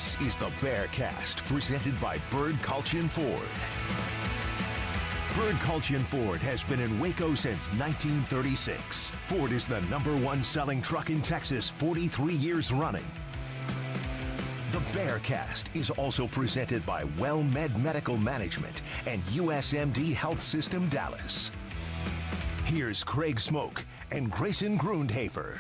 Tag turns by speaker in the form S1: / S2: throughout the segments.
S1: This is the Bearcast, presented by Bird Culchion Ford. Bird Culchion Ford has been in Waco since 1936. Ford is the #1 selling truck in Texas 43 years running. The Bearcast is also presented by WellMed Medical Management and USMD Health System Dallas. Here's Craig Smoak and Grayson Grundhoefer.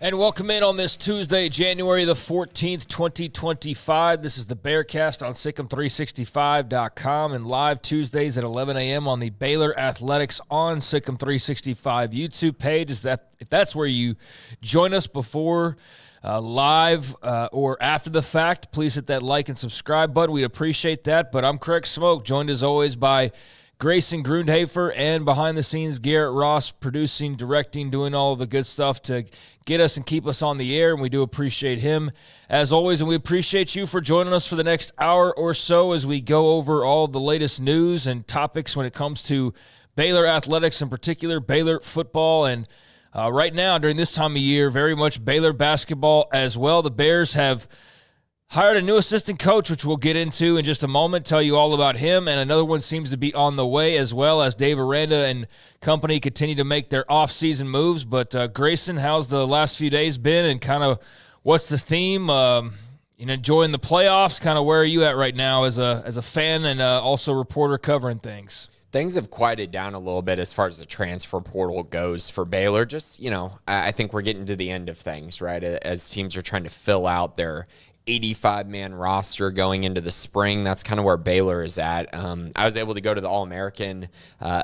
S2: And welcome in on this Tuesday, January the 14th, 2025. This is the Bearcast on Sikkim365.com and live Tuesdays at 11 a.m. on the Baylor Athletics on Sikkim365 YouTube page. If that's where you join us before live or after the fact, please hit that like and subscribe button. We'd appreciate that. But I'm Craig Smoak, joined as always by Grayson Grundhoefer, and behind the scenes, Garrett Ross, producing, directing, doing all of the good stuff to get us and keep us on the air, and we do appreciate him as always, and we appreciate you for joining us for the next hour or so as we go over all the latest news and topics when it comes to Baylor athletics, in particular Baylor football, and right now, during this time of year, very much Baylor basketball as well. The Bears have hired a new assistant coach, which we'll get into in just a moment, tell you all about him, and another one seems to be on the way as well as Dave Aranda and company continue to make their off-season moves. But Grayson, how's the last few days been, and kind of what's the theme? Enjoying the playoffs, kind of where are you at right now as a fan and also reporter covering things?
S3: Things have quieted down a little bit as far as the transfer portal goes for Baylor. Just, I think we're getting to the end of things, right? As teams are trying to fill out their 85-man roster going into the spring. That's kind of where Baylor is at. I was able to go to the All-American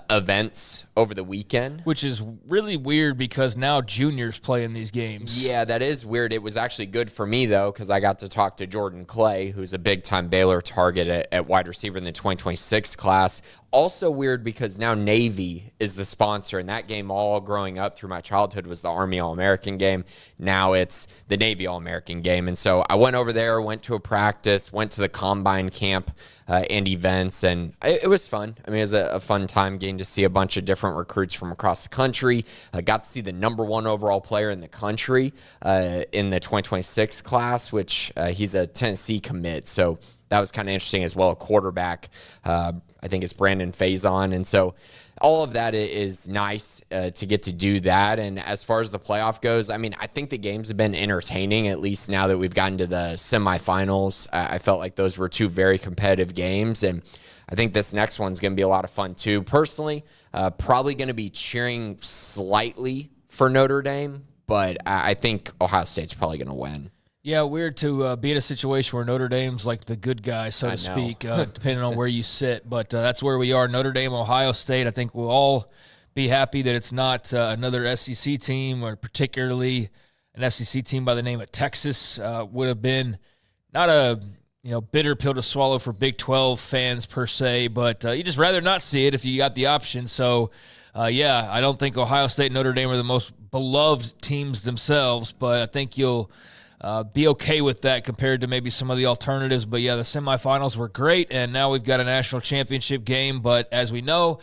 S3: events over the weekend.
S2: Which is really weird because now juniors play in these games.
S3: Yeah, that is weird. It was actually good for me, though, because I got to talk to Jordan Clay, who's a big-time Baylor target at wide receiver in the 2026 class. Also weird because now Navy is the sponsor, and that game all growing up through my childhood was the Army All-American game. Now it's the Navy All-American game. And so I went over there, went to a practice, went to the combine camp and events, and it was fun. I mean, it was a fun time getting to see a bunch of different recruits from across the country. I got to see the #1 overall player in the country in the 2026 class, which he's a Tennessee commit. So that was kind of interesting as well. A quarterback, I think it's Brandon Faison. And so all of that is nice to get to do that. And as far as the playoff goes, I mean, I think the games have been entertaining, at least now that we've gotten to the semifinals. I felt like those were two very competitive games. And I think this next one's going to be a lot of fun too. Personally, probably going to be cheering slightly for Notre Dame, but I think Ohio State's probably going to win.
S2: Yeah, weird to be in a situation where Notre Dame's like the good guy, so to speak, depending on where you sit. But that's where we are, Notre Dame, Ohio State. I think we'll all be happy that it's not another SEC team, or particularly an SEC team by the name of Texas. Would have been not a bitter pill to swallow for Big 12 fans per se, but you just rather not see it if you got the option. So, I don't think Ohio State and Notre Dame are the most beloved teams themselves, but I think you'll be okay with that compared to maybe some of the alternatives. But, yeah, the semifinals were great, and now we've got a national championship game. But as we know,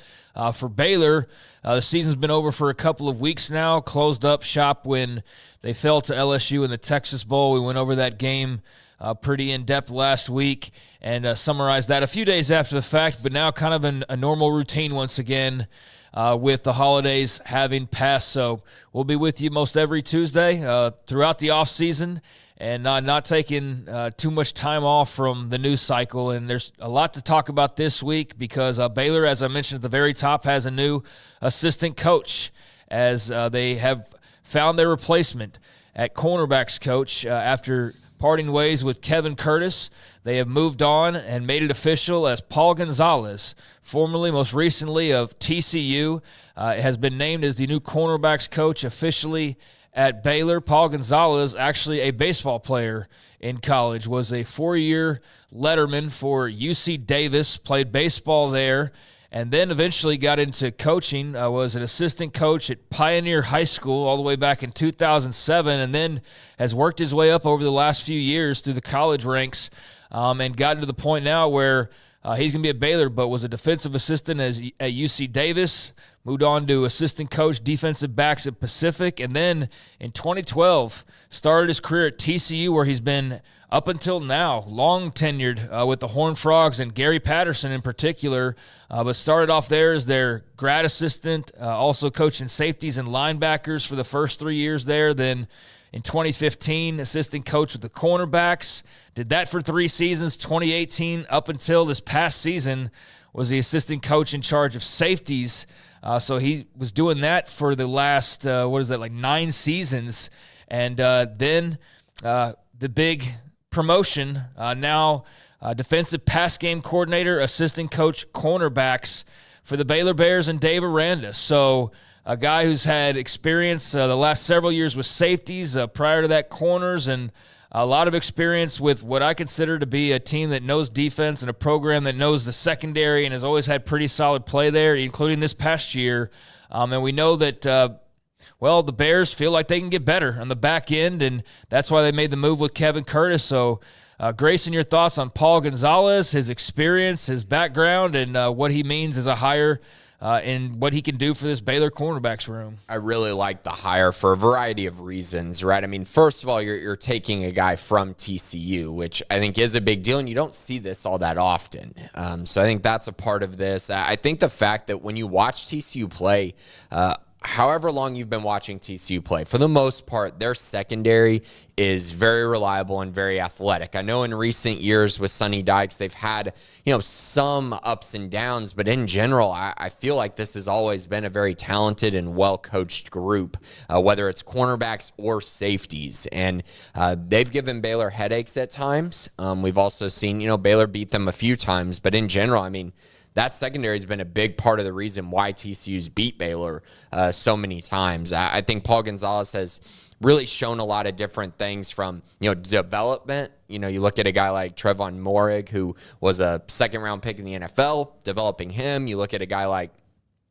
S2: for Baylor, the season's been over for a couple of weeks now, closed up shop when they fell to LSU in the Texas Bowl. We went over that game pretty in-depth last week and summarized that a few days after the fact, but now kind of in a normal routine once again with the holidays having passed. So we'll be with you most every Tuesday throughout the offseason and not taking too much time off from the news cycle. And there's a lot to talk about this week because Baylor, as I mentioned at the very top, has a new assistant coach as they have found their replacement at cornerbacks coach after parting ways with Kevin Curtis. They have moved on and made it official as Paul Gonzalez, formerly, most recently of TCU, has been named as the new cornerbacks coach officially at Baylor. Paul Gonzalez, actually a baseball player in college, was a 4-year letterman for UC Davis, played baseball there, and then eventually got into coaching, was an assistant coach at Pioneer High School all the way back in 2007, and then has worked his way up over the last few years through the college ranks and gotten to the point now where he's going to be at Baylor, but was a defensive assistant at UC Davis, moved on to assistant coach defensive backs at Pacific, and then in 2012 started his career at TCU where he's been up until now, long tenured with the Horned Frogs and Gary Patterson in particular, but started off there as their grad assistant, also coaching safeties and linebackers for the first 3 years there. Then in 2015, assistant coach with the Cornerbacks, did that for 3 seasons. 2018 up until this past season was the assistant coach in charge of safeties. So he was doing that for the last, 9 seasons. And then the big promotion, now defensive pass game coordinator, assistant coach, cornerbacks for the Baylor Bears and Dave Aranda. So a guy who's had experience the last several years with safeties, prior to that corners, and a lot of experience with what I consider to be a team that knows defense and a program that knows the secondary and has always had pretty solid play there, including this past year. And we know that, the Bears feel like they can get better on the back end, and that's why they made the move with Kevin Curtis. So, Grayson, your thoughts on Paul Gonzalez, his experience, his background, and what he means as a hire and what he can do for this Baylor cornerbacks room?
S3: I really like the hire for a variety of reasons, right? I mean, first of all, you're taking a guy from TCU, which I think is a big deal, and you don't see this all that often. So I think that's a part of this. I think the fact that when you watch TCU play, however long you've been watching TCU play, for the most part, their secondary is very reliable and very athletic. I know in recent years with Sonny Dykes, they've had, some ups and downs, but in general, I feel like this has always been a very talented and well-coached group, whether it's cornerbacks or safeties. And they've given Baylor headaches at times. We've also seen, Baylor beat them a few times, but in general, I mean, that secondary has been a big part of the reason why TCU's beat Baylor so many times. I think Paul Gonzalez has really shown a lot of different things from, development. You look at a guy like Trevon Moehrig, who was a second-round pick in the NFL, developing him. You look at a guy like,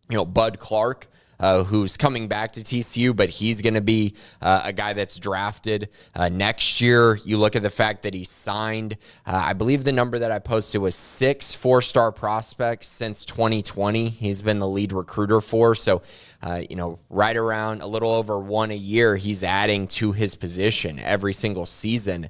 S3: Bud Clark, who's coming back to TCU, but he's going to be a guy that's drafted next year. You look at the fact that he signed, I believe the number that I posted was 6 4-star prospects since 2020. He's been the lead recruiter for. So, right around a little over 1 a year, he's adding to his position every single season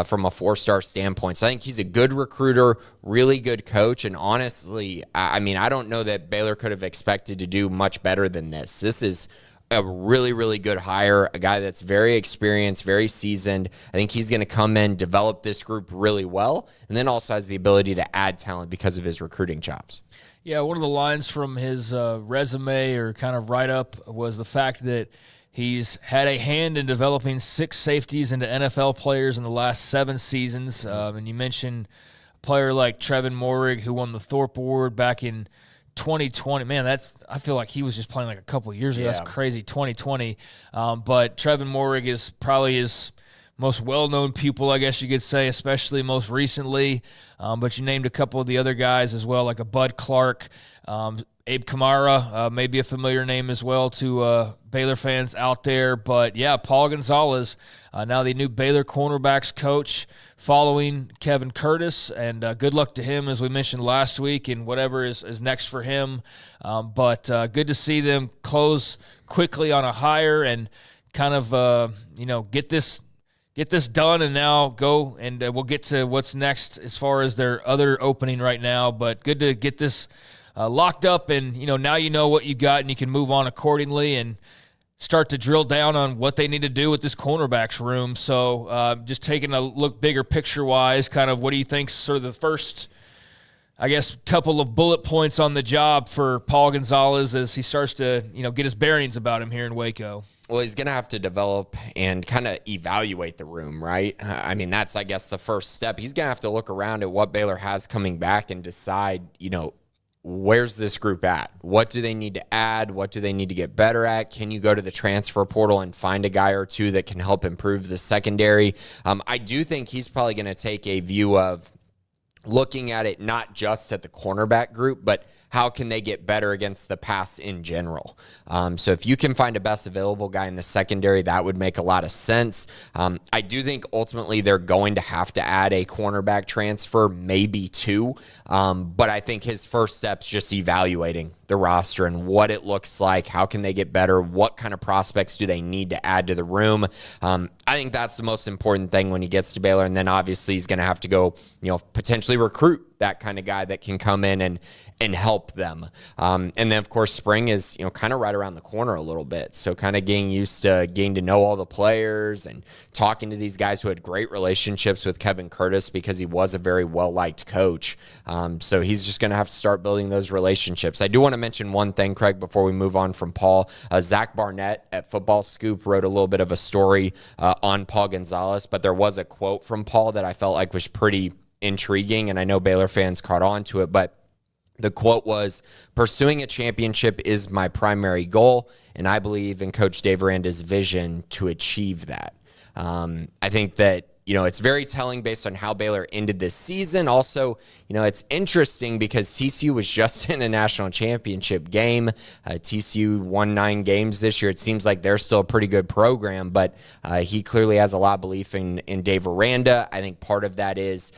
S3: from a 4-star standpoint. So I think he's a good recruiter, really good coach. And honestly, I don't know that Baylor could have expected to do much better than this. This is a really, really good hire, a guy that's very experienced, very seasoned. I think he's going to come in, develop this group really well, and then also has the ability to add talent because of his recruiting chops.
S2: Yeah, one of the lines from his resume or kind of write-up was the fact that he's had a hand in developing 6 safeties into NFL players in the last 7 seasons. And you mentioned a player like Trevon Moehrig, who won the Thorpe Award back in 2020. Man, I feel like he was just playing like a couple of years ago. Yeah. That's crazy, 2020. But Trevon Moehrig is probably his most well-known pupil, I guess you could say, especially most recently. But you named a couple of the other guys as well, like a Bud Clark, Abe Kamara, maybe a familiar name as well to Baylor fans out there. But, yeah, Paul Gonzalez, now the new Baylor cornerbacks coach following Kevin Curtis. And good luck to him, as we mentioned last week, and whatever is next for him. But good to see them close quickly on a hire and kind of, get this done and now go, and we'll get to what's next as far as their other opening right now. But good to get this locked up, and now you know what you got, and you can move on accordingly and start to drill down on what they need to do with this cornerbacks room. So just taking a look bigger picture-wise, kind of what do you think sort of the first, I guess, couple of bullet points on the job for Paul Gonzalez as he starts to get his bearings about him here in Waco?
S3: Well, he's going to have to develop and kind of evaluate the room, right? I mean, that's, I guess, the first step. He's going to have to look around at what Baylor has coming back and decide, where's this group at? What do they need to add? What do they need to get better at? Can you go to the transfer portal and find a guy or two that can help improve the secondary? I do think he's probably going to take a view of looking at it not just at the cornerback group, but how can they get better against the pass in general. So if you can find a best available guy in the secondary, that would make a lot of sense. I do think ultimately they're going to have to add a cornerback transfer, maybe two. But I think his first step's just evaluating the roster and what it looks like. How can they get better? What kind of prospects do they need to add to the room? I think that's the most important thing when he gets to Baylor. And then obviously he's going to have to go, potentially recruit that kind of guy that can come in and help them. And then, of course, spring is, kind of right around the corner a little bit. So kind of getting to know all the players and talking to these guys who had great relationships with Kevin Curtis because he was a very well-liked coach. So he's just going to have to start building those relationships. I do want to mention one thing, Craig, before we move on from Paul. Zach Barnett at Football Scoop wrote a little bit of a story on Paul Gonzalez, but there was a quote from Paul that I felt like was pretty intriguing, and I know Baylor fans caught on to it, but the quote was, "Pursuing a championship is my primary goal, and I believe in Coach Dave Aranda's vision to achieve that." I think that, it's very telling based on how Baylor ended this season. Also, it's interesting because TCU was just in a national championship game. TCU won 9 games this year. It seems like they're still a pretty good program, but he clearly has a lot of belief in Dave Aranda. I think part of that is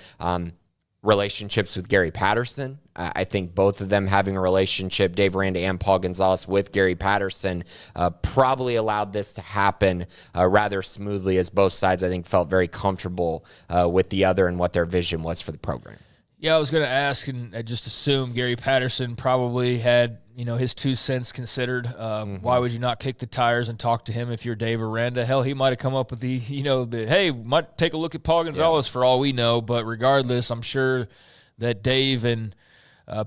S3: relationships with Gary Patterson. I think both of them having a relationship, Dave Aranda and Paul Gonzalez, with Gary Patterson, probably allowed this to happen rather smoothly, as both sides, I think, felt very comfortable with the other and what their vision was for the program.
S2: Yeah, I was going to ask and I just assume Gary Patterson probably had, his 2 cents considered. Why would you not kick the tires and talk to him if you're Dave Aranda? Hell, he might have come up with hey, might take a look at Paul Gonzalez for all we know. But regardless, I'm sure that Dave and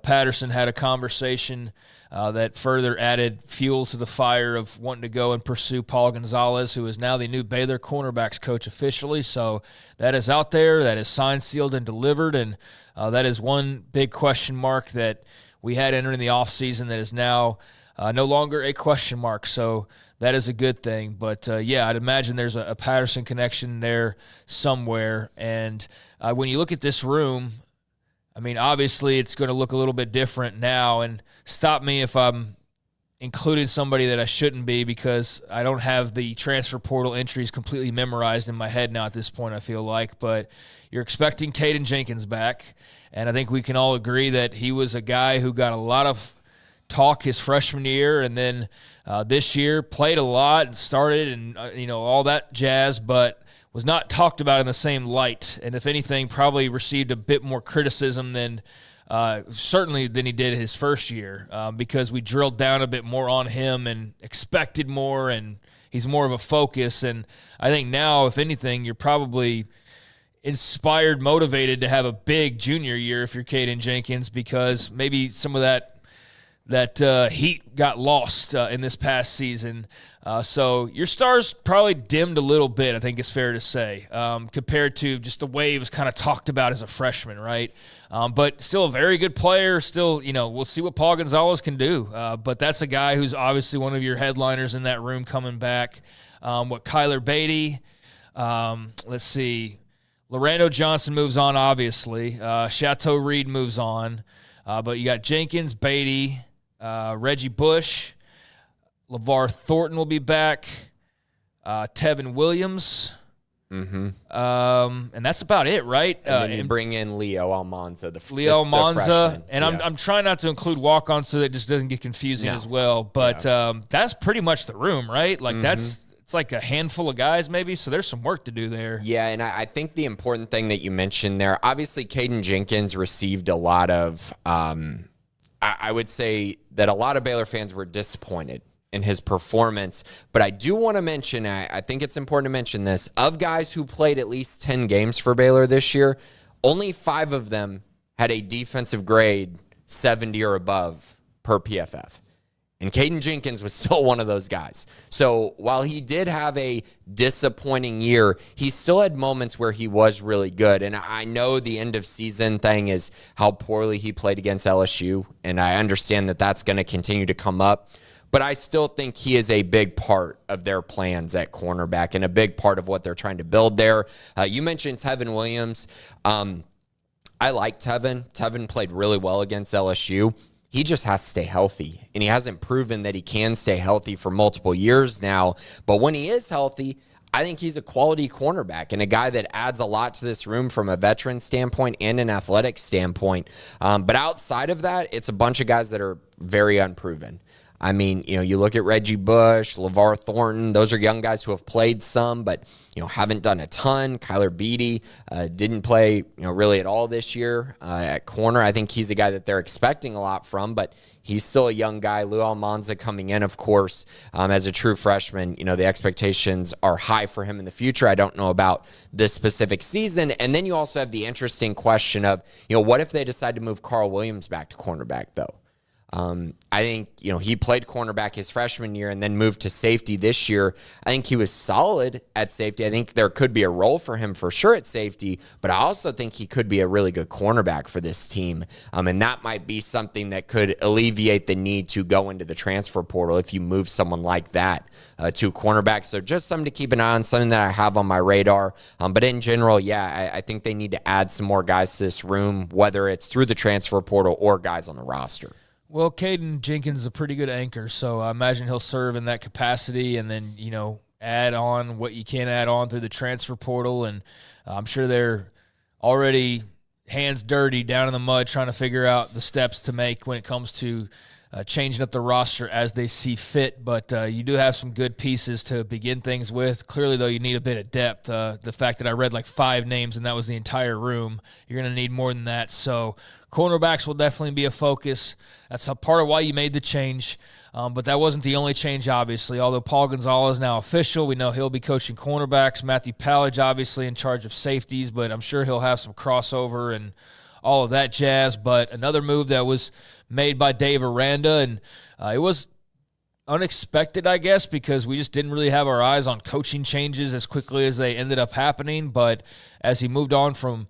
S2: Patterson had a conversation that further added fuel to the fire of wanting to go and pursue Paul Gonzalez, who is now the new Baylor cornerbacks coach officially. So that is out there. That is signed, sealed, and delivered. And that is one big question mark that we had entering the offseason that is now no longer a question mark. So that is a good thing. But, I'd imagine there's a Patterson connection there somewhere. And when you look at this room, obviously it's going to look a little bit different now. And stop me if I'm including somebody that I shouldn't be, because I don't have the transfer portal entries completely memorized in my head now at this point, I feel like. But you're expecting Caden Jenkins back, and I think we can all agree that he was a guy who got a lot of talk his freshman year, and then this year played a lot and started and, all that jazz, but was not talked about in the same light. And if anything, probably received a bit more criticism than certainly than he did his first year, because we drilled down a bit more on him and expected more, and he's more of a focus. And I think now, if anything, you're probably inspired, motivated to have a big junior year if you're Caden Jenkins, because maybe some of that heat got lost in this past season. So your stars probably dimmed a little bit, I think it's fair to say, compared to just the way he was kind of talked about as a freshman, right? But still a very good player. Still, we'll see what Paul Gonzalez can do. But that's a guy who's obviously one of your headliners in that room coming back. Kyler Beatty, let's see. Lorando Johnson moves on, obviously. Chateau Reed moves on. But you got Jenkins, Beatty, Reggie Bush, LeVar Thornton will be back, Tevin Williams, and that's about it, right?
S3: And then you bring in Leo Almanza, the
S2: freshman. And I'm trying not to include walk-ons so that it just doesn't get confusing as well. But that's pretty much the room, right? Like it's like a handful of guys maybe, so there's some work to do there.
S3: Yeah, and I think the important thing that you mentioned there, obviously Caden Jenkins received a lot of, I would say that a lot of Baylor fans were disappointed in his performance. But I do want to mention, I think it's important to mention this, of guys who played at least 10 games for Baylor this year, only 5 of them had a defensive grade 70 or above per PFF. And Caden Jenkins was still one of those guys. So while he did have a disappointing year, he still had moments where he was really good. And I know the end of season thing is how poorly he played against LSU, and I understand that that's going to continue to come up. But I still think he is a big part of their plans at cornerback and a big part of what they're trying to build there. You mentioned Tevin Williams. I like Tevin. Tevin played really well against LSU. he just has to stay healthy. And he hasn't proven that he can stay healthy for multiple years now. But when he is healthy, I think he's a quality cornerback and a guy that adds a lot to this room from a veteran standpoint and an athletic standpoint. But outside of that, it's a bunch of guys that are very unproven. I mean, you look at Reggie Bush, LeVar Thornton, those are young guys who have played some, but, haven't done a ton. Kyler Beatty didn't play, really at all this year at corner. I think he's a guy that they're expecting a lot from, but he's still a young guy. Lou Almanza coming in, of course, as a true freshman. The expectations are high for him in the future. I don't know about this specific season. And then you also have the interesting question of, what if they decide to move Carl Williams back to cornerback, though? I think, he played cornerback his freshman year and then moved to safety this year. I think he was solid at safety. I think there could be a role for him for sure at safety, but I also think he could be a really good cornerback for this team. And that might be something that could alleviate the need to go into the transfer portal if you move someone like that to cornerback. So just something to keep an eye on, something that I have on my radar. But in general, I think they need to add some more guys to this room, whether it's through the transfer portal or guys on the roster.
S2: Well, Caden Jenkins is a pretty good anchor, so I imagine he'll serve in that capacity and then, add on what you can add on through the transfer portal. And I'm sure they're already hands dirty down in the mud trying to figure out the steps to make when it comes to changing up the roster as they see fit. But you do have some good pieces to begin things with. Clearly, though, you need a bit of depth. The fact that I read like 5 names and that was the entire room, you're going to need more than that. So cornerbacks will definitely be a focus. That's a part of why you made the change. But that wasn't the only change, obviously. Although Paul Gonzalez is now official, we know he'll be coaching cornerbacks. Matthew Pallage, obviously, in charge of safeties, but I'm sure he'll have some crossover and all of that jazz. But another move that was made by Dave Aranda, and it was unexpected, I guess, because we just didn't really have our eyes on coaching changes as quickly as they ended up happening. But as he moved on from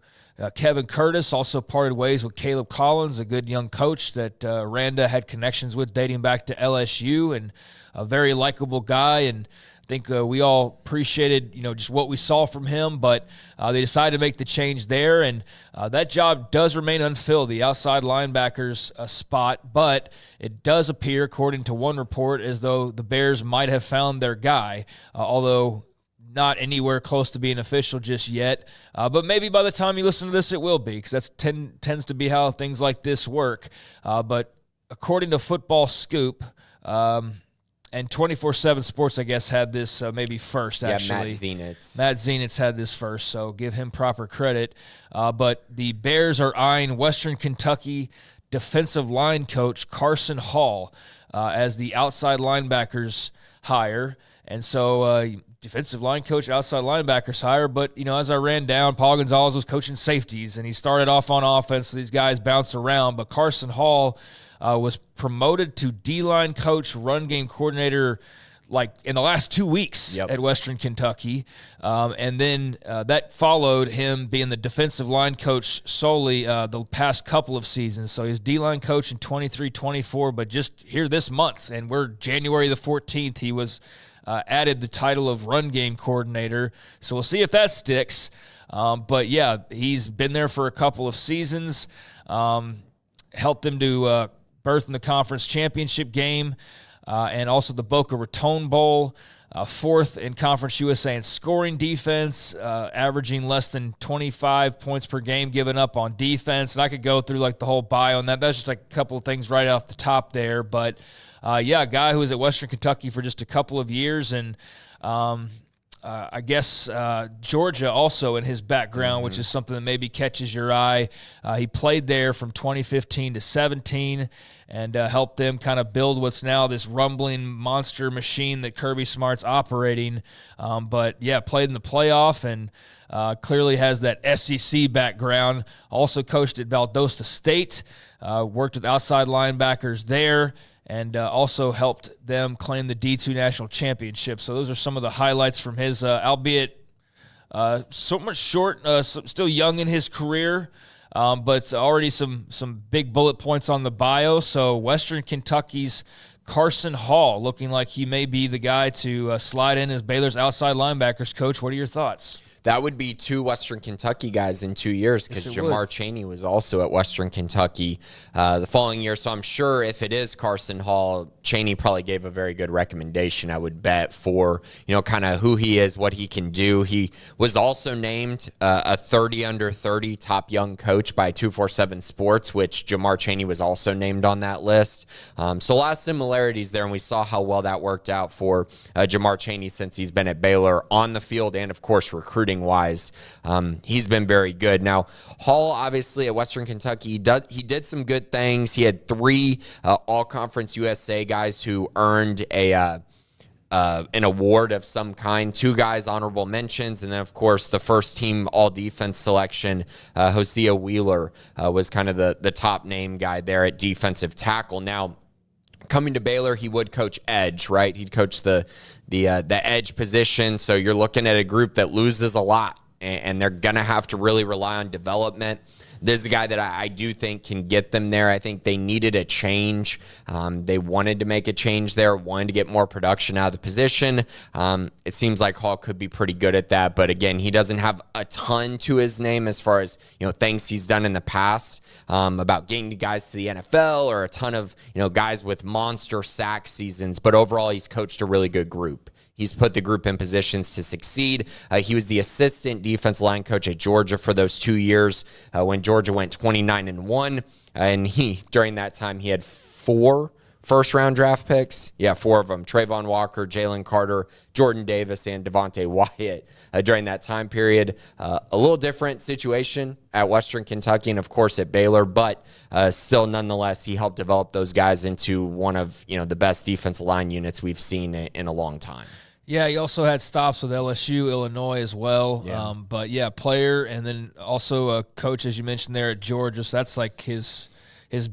S2: Kevin Curtis, also parted ways with Caleb Collins, a good young coach that Aranda had connections with dating back to LSU, and a very likable guy. And I think we all appreciated, just what we saw from him, but they decided to make the change there, and that job does remain unfilled, the outside linebackers spot, but it does appear, according to one report, as though the Bears might have found their guy, although not anywhere close to being official just yet. But maybe by the time you listen to this, it will be, because that tends to be how things like this work. But according to Football Scoop, and 24/7 Sports, I guess, had this maybe first, actually. Matt Zenitz had this first, so give him proper credit. But the Bears are eyeing Western Kentucky defensive line coach Carson Hall as the outside linebackers hire. And so defensive line coach, outside linebackers hire. But, as I ran down, Paul Gonzalez was coaching safeties, and he started off on offense. So these guys bounce around. But Carson Hall was promoted to D-line coach, run game coordinator, like in the last 2 weeks at Western Kentucky. And then that followed him being the defensive line coach solely the past couple of seasons. So he's D-line coach in 23-24, but just here this month, and we're January the 14th, he was added the title of run game coordinator. So we'll see if that sticks. But, yeah, he's been there for a couple of seasons, helped them to berth in the conference championship game, and also the Boca Raton Bowl, 4th in Conference USA in scoring defense, averaging less than 25 points per game given up on defense. And I could go through like the whole bio on that. That's just like a couple of things right off the top there. But, a guy who was at Western Kentucky for just a couple of years, and I guess Georgia also in his background, which is something that maybe catches your eye. He played there from 2015 to 17 and helped them kind of build what's now this rumbling monster machine that Kirby Smart's operating. But, played in the playoff and clearly has that SEC background. Also coached at Valdosta State, worked with outside linebackers there, and also helped them claim the D2 National Championship. So those are some of the highlights from his, albeit so much short, still young in his career, but already some big bullet points on the bio. So Western Kentucky's Carson Hall looking like he may be the guy to slide in as Baylor's outside linebackers coach. What are your thoughts?
S3: That would be 2 Western Kentucky guys in 2 years because Jamar Chaney was also at Western Kentucky the following year. So I'm sure if it is Carson Hall, Chaney probably gave a very good recommendation, I would bet, for, kind of who he is, what he can do. He was also named a 30 under 30 top young coach by 247 Sports, which Jamar Chaney was also named on that list. So a lot of similarities there, and we saw how well that worked out for Jamar Chaney since he's been at Baylor on the field and, of course, recruiting wise. He's been very good. Now, Hall, obviously at Western Kentucky, he did some good things. He had 3 All-Conference USA guys who earned an award of some kind, 2 guys honorable mentions, and then, of course, the first team all-defense selection, Hosea Wheeler, was kind of the top name guy there at defensive tackle. Now, coming to Baylor, he would coach edge, right? He'd coach the edge position. So you're looking at a group that loses a lot, and they're going to have to really rely on development. This is a guy that I do think can get them there. I think they needed a change. They wanted to make a change there, wanted to get more production out of the position. It seems like Hall could be pretty good at that. But again, he doesn't have a ton to his name as far as, things he's done in the past about getting guys to the NFL or a ton of, guys with monster sack seasons. But overall, he's coached a really good group. He's put the group in positions to succeed. He was the assistant defense line coach at Georgia for those 2 years when Georgia went 29-1. And during that time, he had 4 first-round draft picks. Yeah, 4 of them. Trayvon Walker, Jalen Carter, Jordan Davis, and Devontae Wyatt during that time period. A little different situation at Western Kentucky and, of course, at Baylor. But still, nonetheless, he helped develop those guys into one of the best defensive line units we've seen in a long time.
S2: Yeah, he also had stops with LSU, Illinois as well.
S3: Yeah.
S2: But, yeah, player and then also a coach, as you mentioned there, at Georgia. So that's like his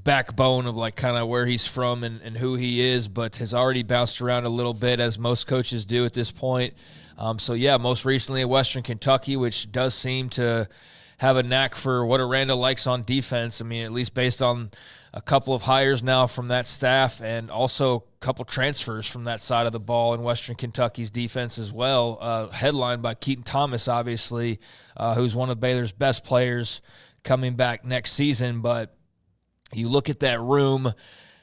S2: backbone of like kind of where he's from and who he is, but has already bounced around a little bit, as most coaches do at this point. So, yeah, most recently at Western Kentucky, which does seem to have a knack for what Aranda likes on defense. I mean, at least based on a couple of hires now from that staff and also a couple transfers from that side of the ball in Western Kentucky's defense as well, headlined by Keaton Thomas, obviously, who's one of Baylor's best players coming back next season. But you look at that room,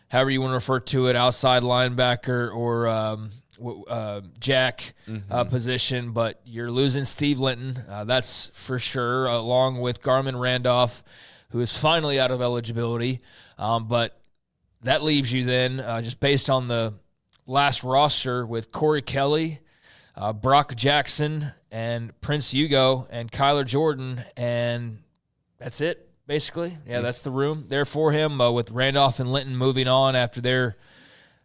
S2: however you want to refer to it, outside linebacker or jack position, but you're losing Steve Linton, that's for sure, along with Garmin Randolph, who is finally out of eligibility. But that leaves you then, just based on the last roster, with Corey Kelly, Brock Jackson, and Prince Hugo, and Kyler Jordan, and that's it, basically. Yeah, that's the room there for him, with Randolph and Linton moving on after their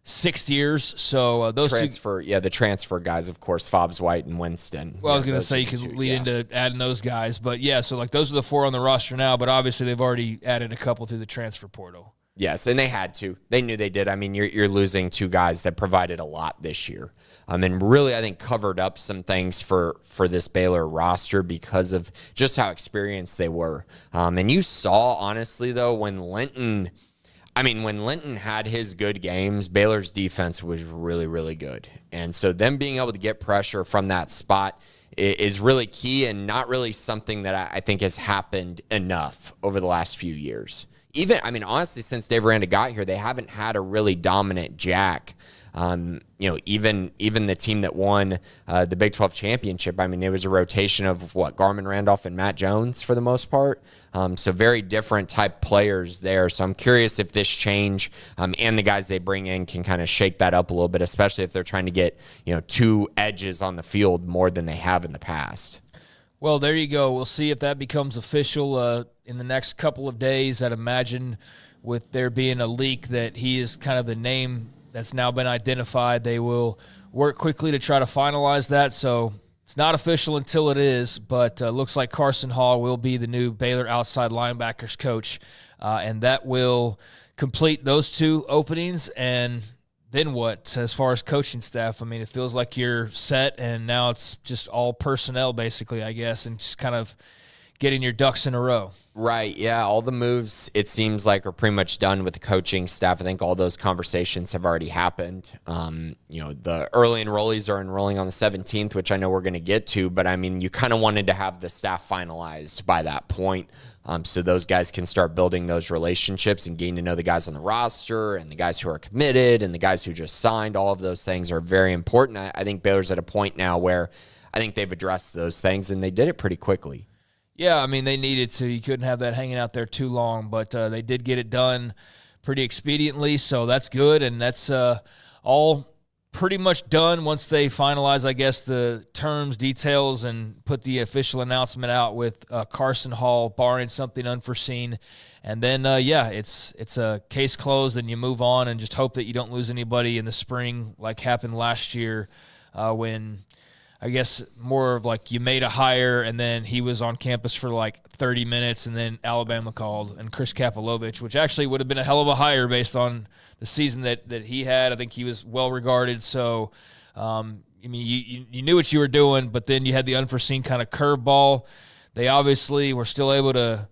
S2: 6 years. So those
S3: the transfer guys, of course, Fobbs White and Winston.
S2: Well, I was going to say you can lead into adding those guys, but yeah, so like those are the 4 on the roster now, but obviously they've already added a couple through the transfer portal.
S3: Yes, and they had to. They knew they did. I mean, you're losing 2 guys that provided a lot this year. And really, I think, covered up some things for this Baylor roster because of just how experienced they were. And you saw, honestly, though, when Linton had his good games, Baylor's defense was really, really good. And so them being able to get pressure from that spot is really key and not really something that I think has happened enough over the last few years. Honestly, since Dave Aranda got here, they haven't had a really dominant jack. Even the team that won the Big 12 championship, it was a rotation of Garmin Randolph and Matt Jones for the most part. So very different type players there. So I'm curious if this change and the guys they bring in can kind of shake that up a little bit, especially if they're trying to get 2 edges on the field more than they have in the past.
S2: Well, there you go. We'll see if that becomes official in the next couple of days. I'd imagine with there being a leak that he is kind of the name that's now been identified, they will work quickly to try to finalize that. So it's not official until it is, but looks like Carson Hall will be the new Baylor outside linebackers coach, and that will complete those 2 openings. And then what as far as coaching staff? It feels like you're set, and now it's just all personnel basically, I guess, and just kind of getting your ducks in a row.
S3: Right, yeah. All the moves, it seems like, are pretty much done with the coaching staff. I think all those conversations have already happened. The early enrollees are enrolling on the 17th, which I know we're going to get to, but, I mean, you kind of wanted to have the staff finalized by that point, so those guys can start building those relationships and getting to know the guys on the roster and the guys who are committed and the guys who just signed. All of those things are very important. I think Baylor's at a point now where I think they've addressed those things, and they did it pretty quickly.
S2: Yeah, I mean, they needed to. You couldn't have that hanging out there too long, but they did get it done pretty expediently, so that's good, and that's all pretty much done once they finalize, I guess, the terms, details, and put the official announcement out with Carson Hall, barring something unforeseen. And then, it's a case closed, and you move on and just hope that you don't lose anybody in the spring like happened last year when – I guess more of like you made a hire and then he was on campus for like 30 minutes and then Alabama called and Chris Kapilovich, which actually would have been a hell of a hire based on the season that he had. I think he was well regarded. So, you knew what you were doing, but then you had the unforeseen kind of curveball. They obviously were still able to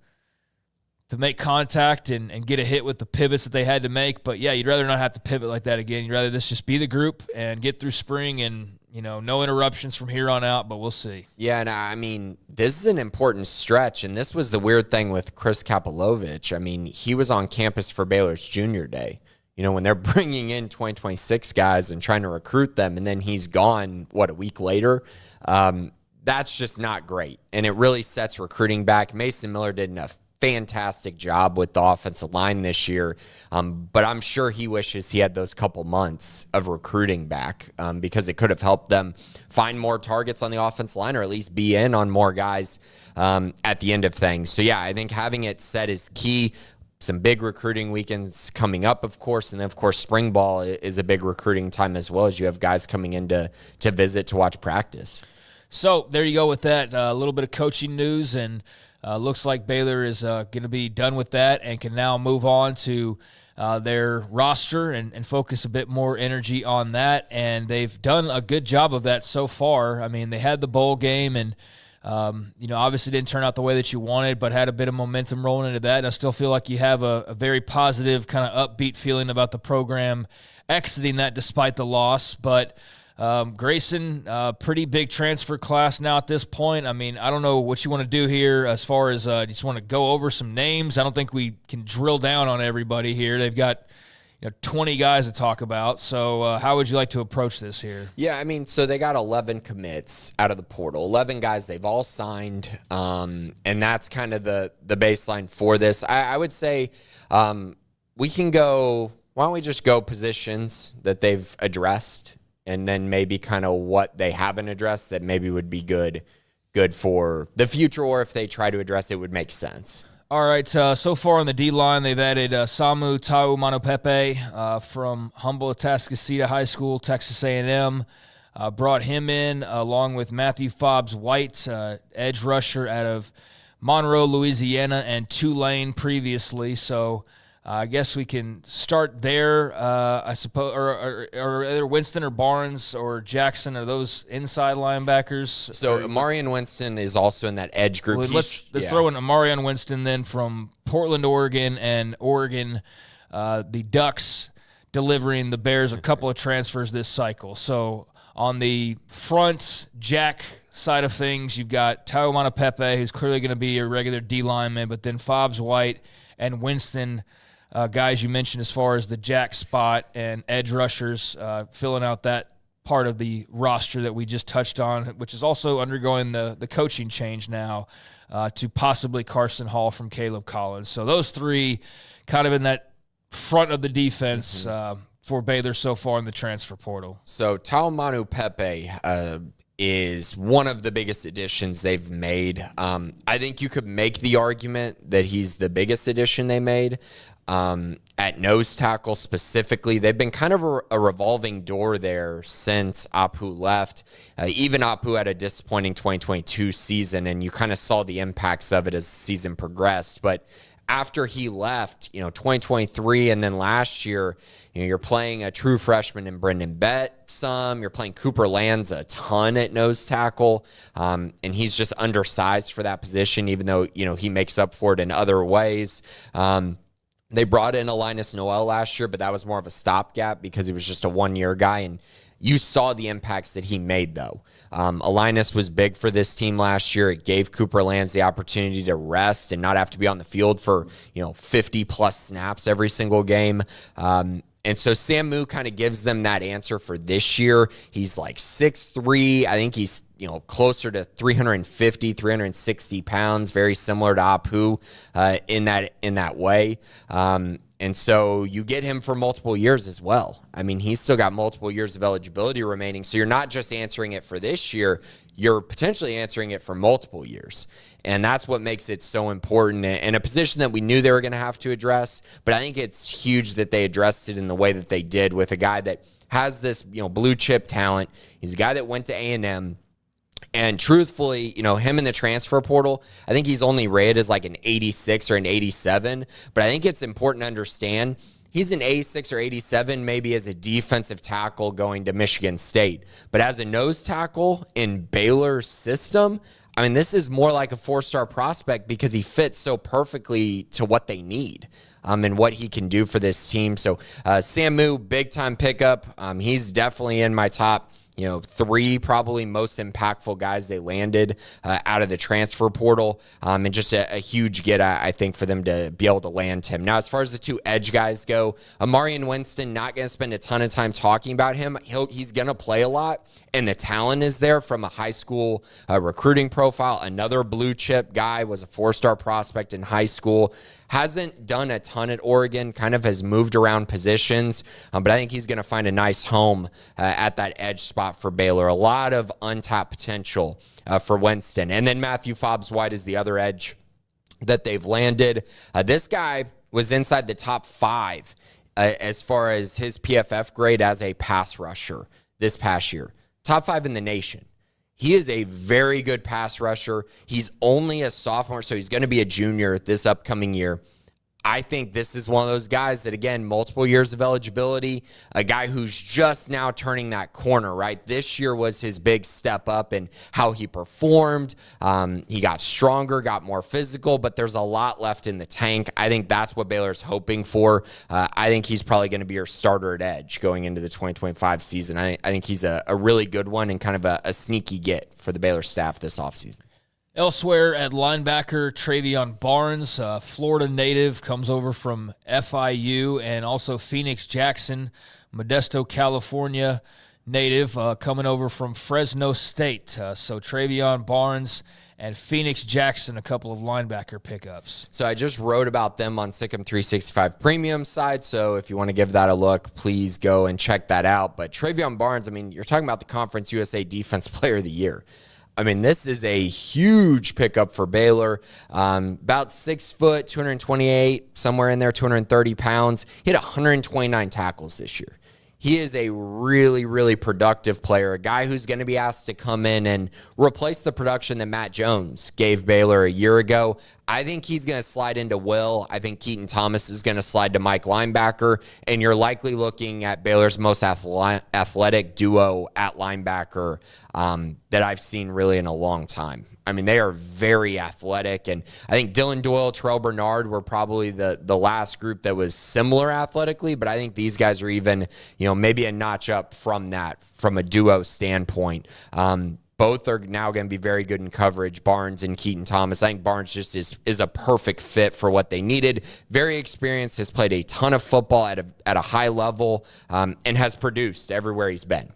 S2: make contact and get a hit with the pivots that they had to make. But, yeah, you'd rather not have to pivot like that again. You'd rather this just be the group and get through spring and, no interruptions from here on out, but we'll see.
S3: Yeah, and I mean, this is an important stretch, and this was the weird thing with Chris Kapilovich. I mean, he was on campus for Baylor's junior day. When they're bringing in 2026 guys and trying to recruit them, and then he's gone, a week later? That's just not great, and it really sets recruiting back. Mason Miller did enough. Fantastic job with the offensive line this year, but I'm sure he wishes he had those couple months of recruiting back because it could have helped them find more targets on the offensive line or at least be in on more guys at the end of things. So, yeah, I think having it set is key. Some big recruiting weekends coming up, of course, and then, of course, spring ball is a big recruiting time as well as you have guys coming in to visit to watch practice.
S2: So there you go with that. A little bit of coaching news, and looks like Baylor is going to be done with that and can now move on to their roster and focus a bit more energy on that. And they've done a good job of that so far. I mean, they had the bowl game and, obviously didn't turn out the way that you wanted, but had a bit of momentum rolling into that. And I still feel like you have a very positive kind of upbeat feeling about the program exiting that despite the loss. But Grayson, pretty big transfer class now at this point. I mean, I don't know what you want to do here as far as you just want to go over some names. I don't think we can drill down on everybody here. They've got 20 guys to talk about. So how would you like to approach this here?
S3: Yeah, I mean, so they got 11 commits out of the portal, 11 guys they've all signed, and that's kind of the baseline for this. I would say we can go – why don't we just go positions that they've addressed and then maybe kind of what they haven't addressed that maybe would be good for the future, or if they try to address it, would make sense.
S2: All right, so far on the D-line, they've added Samu Taumanupepe from Humboldt-Atascocita High School, Texas A&M. Brought him in along with Matthew Fobbs-White, edge rusher out of Monroe, Louisiana, and Tulane previously. So I guess we can start there, I suppose, or either Winston or Barnes or Jackson, are those inside linebackers?
S3: So Amarian Winston is also in that edge group.
S2: Well, let's throw in Amarian Winston then from Portland, Oregon, and Oregon, the Ducks delivering the Bears a couple of transfers this cycle. So on the front Jack side of things, you've got Taumanupepe, who's clearly going to be a regular D lineman, but then Fobbs-White and Winston, guys you mentioned as far as the jack spot and edge rushers, filling out that part of the roster that we just touched on, which is also undergoing the coaching change now to possibly Carson Hall from Caleb Collins. So those three kind of in that front of the defense for Baylor so far in the transfer portal.
S3: So Taumanupepe is one of the biggest additions they've made. I think you could make the argument that he's the biggest addition they made. At nose tackle specifically, they've been kind of a revolving door there since Apu left. Even Apu had a disappointing 2022 season, and you kind of saw the impacts of it as the season progressed. But after he left, 2023 and then last year, you're playing a true freshman in Brendan Bett some. You're playing Cooper Lands a ton at nose tackle, and he's just undersized for that position, even though, he makes up for it in other ways. They brought in Linus Noel last year, but that was more of a stopgap because he was just a one-year guy, and you saw the impacts that he made, though. Linus was big for this team last year. It gave Cooper Lands the opportunity to rest and not have to be on the field for 50-plus snaps every single game. And so Smoak kind of gives them that answer for this year. He's like 6'3". I think he's closer to 350, 360 pounds, very similar to Apu in that way. And so you get him for multiple years as well. I mean, he's still got multiple years of eligibility remaining. So you're not just answering it for this year, you're potentially answering it for multiple years. And that's what makes it so important and a position that we knew they were going to have to address. But I think it's huge that they addressed it in the way that they did with a guy that has this, blue chip talent. He's a guy that went to A&M. And truthfully, him in the transfer portal, I think he's only rated as like an 86 or an 87. But I think it's important to understand he's an 86 or 87 maybe as a defensive tackle going to Michigan State. But as a nose tackle in Baylor's system, I mean, this is more like a 4-star prospect because he fits so perfectly to what they need and what he can do for this team. So Smoak, big-time pickup. He's definitely in my top 3 probably most impactful guys they landed out of the transfer portal, and just a huge get, I think, for them to be able to land him. Now, as far as the 2 edge guys go, Amarian Winston, not going to spend a ton of time talking about him. He's going to play a lot, and the talent is there from a high school recruiting profile. Another blue chip guy, was a 4-star prospect in high school. Hasn't done a ton at Oregon, kind of has moved around positions, but I think he's going to find a nice home at that edge spot for Baylor. A lot of untapped potential for Winston. And then Matthew Fobbs-White is the other edge that they've landed. This guy was inside the top 5 as far as his PFF grade as a pass rusher this past year. Top 5 in the nation. He is a very good pass rusher. He's only a sophomore, so he's going to be a junior this upcoming year. I think this is one of those guys that, again, multiple years of eligibility, a guy who's just now turning that corner, right? This year was his big step up in how he performed. He got stronger, got more physical, but there's a lot left in the tank. I think that's what Baylor's hoping for. I think he's probably going to be your starter at edge going into the 2025 season. I think he's a really good one and kind of a sneaky get for the Baylor staff this offseason.
S2: Elsewhere at linebacker, Travion Barnes, Florida native, comes over from FIU, and also Phoenix Jackson, Modesto, California native, coming over from Fresno State. So Travion Barnes and Phoenix Jackson, a couple of linebacker pickups.
S3: So I just wrote about them on Sikkim 365 Premium side, so if you want to give that a look, please go and check that out. But Travion Barnes, I mean, you're talking about the Conference USA Defense Player of the Year. I mean, this is a huge pickup for Baylor. About 6 foot, 228, somewhere in there, 230 pounds. Hit 129 tackles this year. He is a really, really productive player, a guy who's going to be asked to come in and replace the production that Matt Jones gave Baylor a year ago. I think he's going to slide into Will. I think Keaton Thomas is going to slide to Mike linebacker, and you're likely looking at Baylor's most athletic duo at linebacker that I've seen really in a long time. I mean, they are very athletic, and I think Dylan Doyle, Terrell Bernard were probably the last group that was similar athletically, but I think these guys are even, maybe a notch up from that, from a duo standpoint. Both are now going to be very good in coverage, Barnes and Keaton Thomas. I think Barnes just is a perfect fit for what they needed. Very experienced, has played a ton of football at a high level, and has produced everywhere he's been.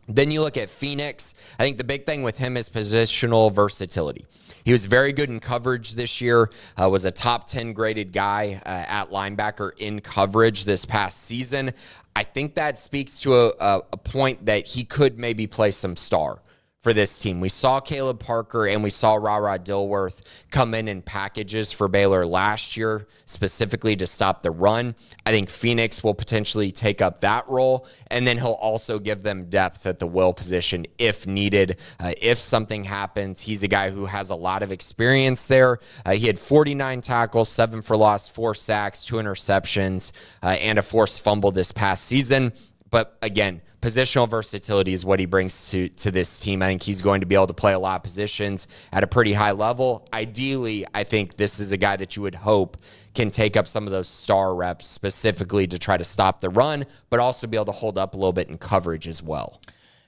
S3: Then you look at Phoenix. I think the big thing with him is positional versatility. He was very good in coverage this year, was a top 10 graded guy at linebacker in coverage this past season. I think that speaks to a point that he could maybe play some star for this team. We saw Caleb Parker and we saw Ra Dilworth come in packages for Baylor last year, specifically to stop the run. I think Phoenix will potentially take up that role, and then he'll also give them depth at the will position if needed. If something happens, he's a guy who has a lot of experience there. He had 49 tackles, 7 for loss, 4 sacks, 2 interceptions, and a forced fumble this past season. But again, positional versatility is what he brings to this team. I think he's going to be able to play a lot of positions at a pretty high level. Ideally, I think this is a guy that you would hope can take up some of those star reps specifically to try to stop the run, but also be able to hold up a little bit in coverage as well.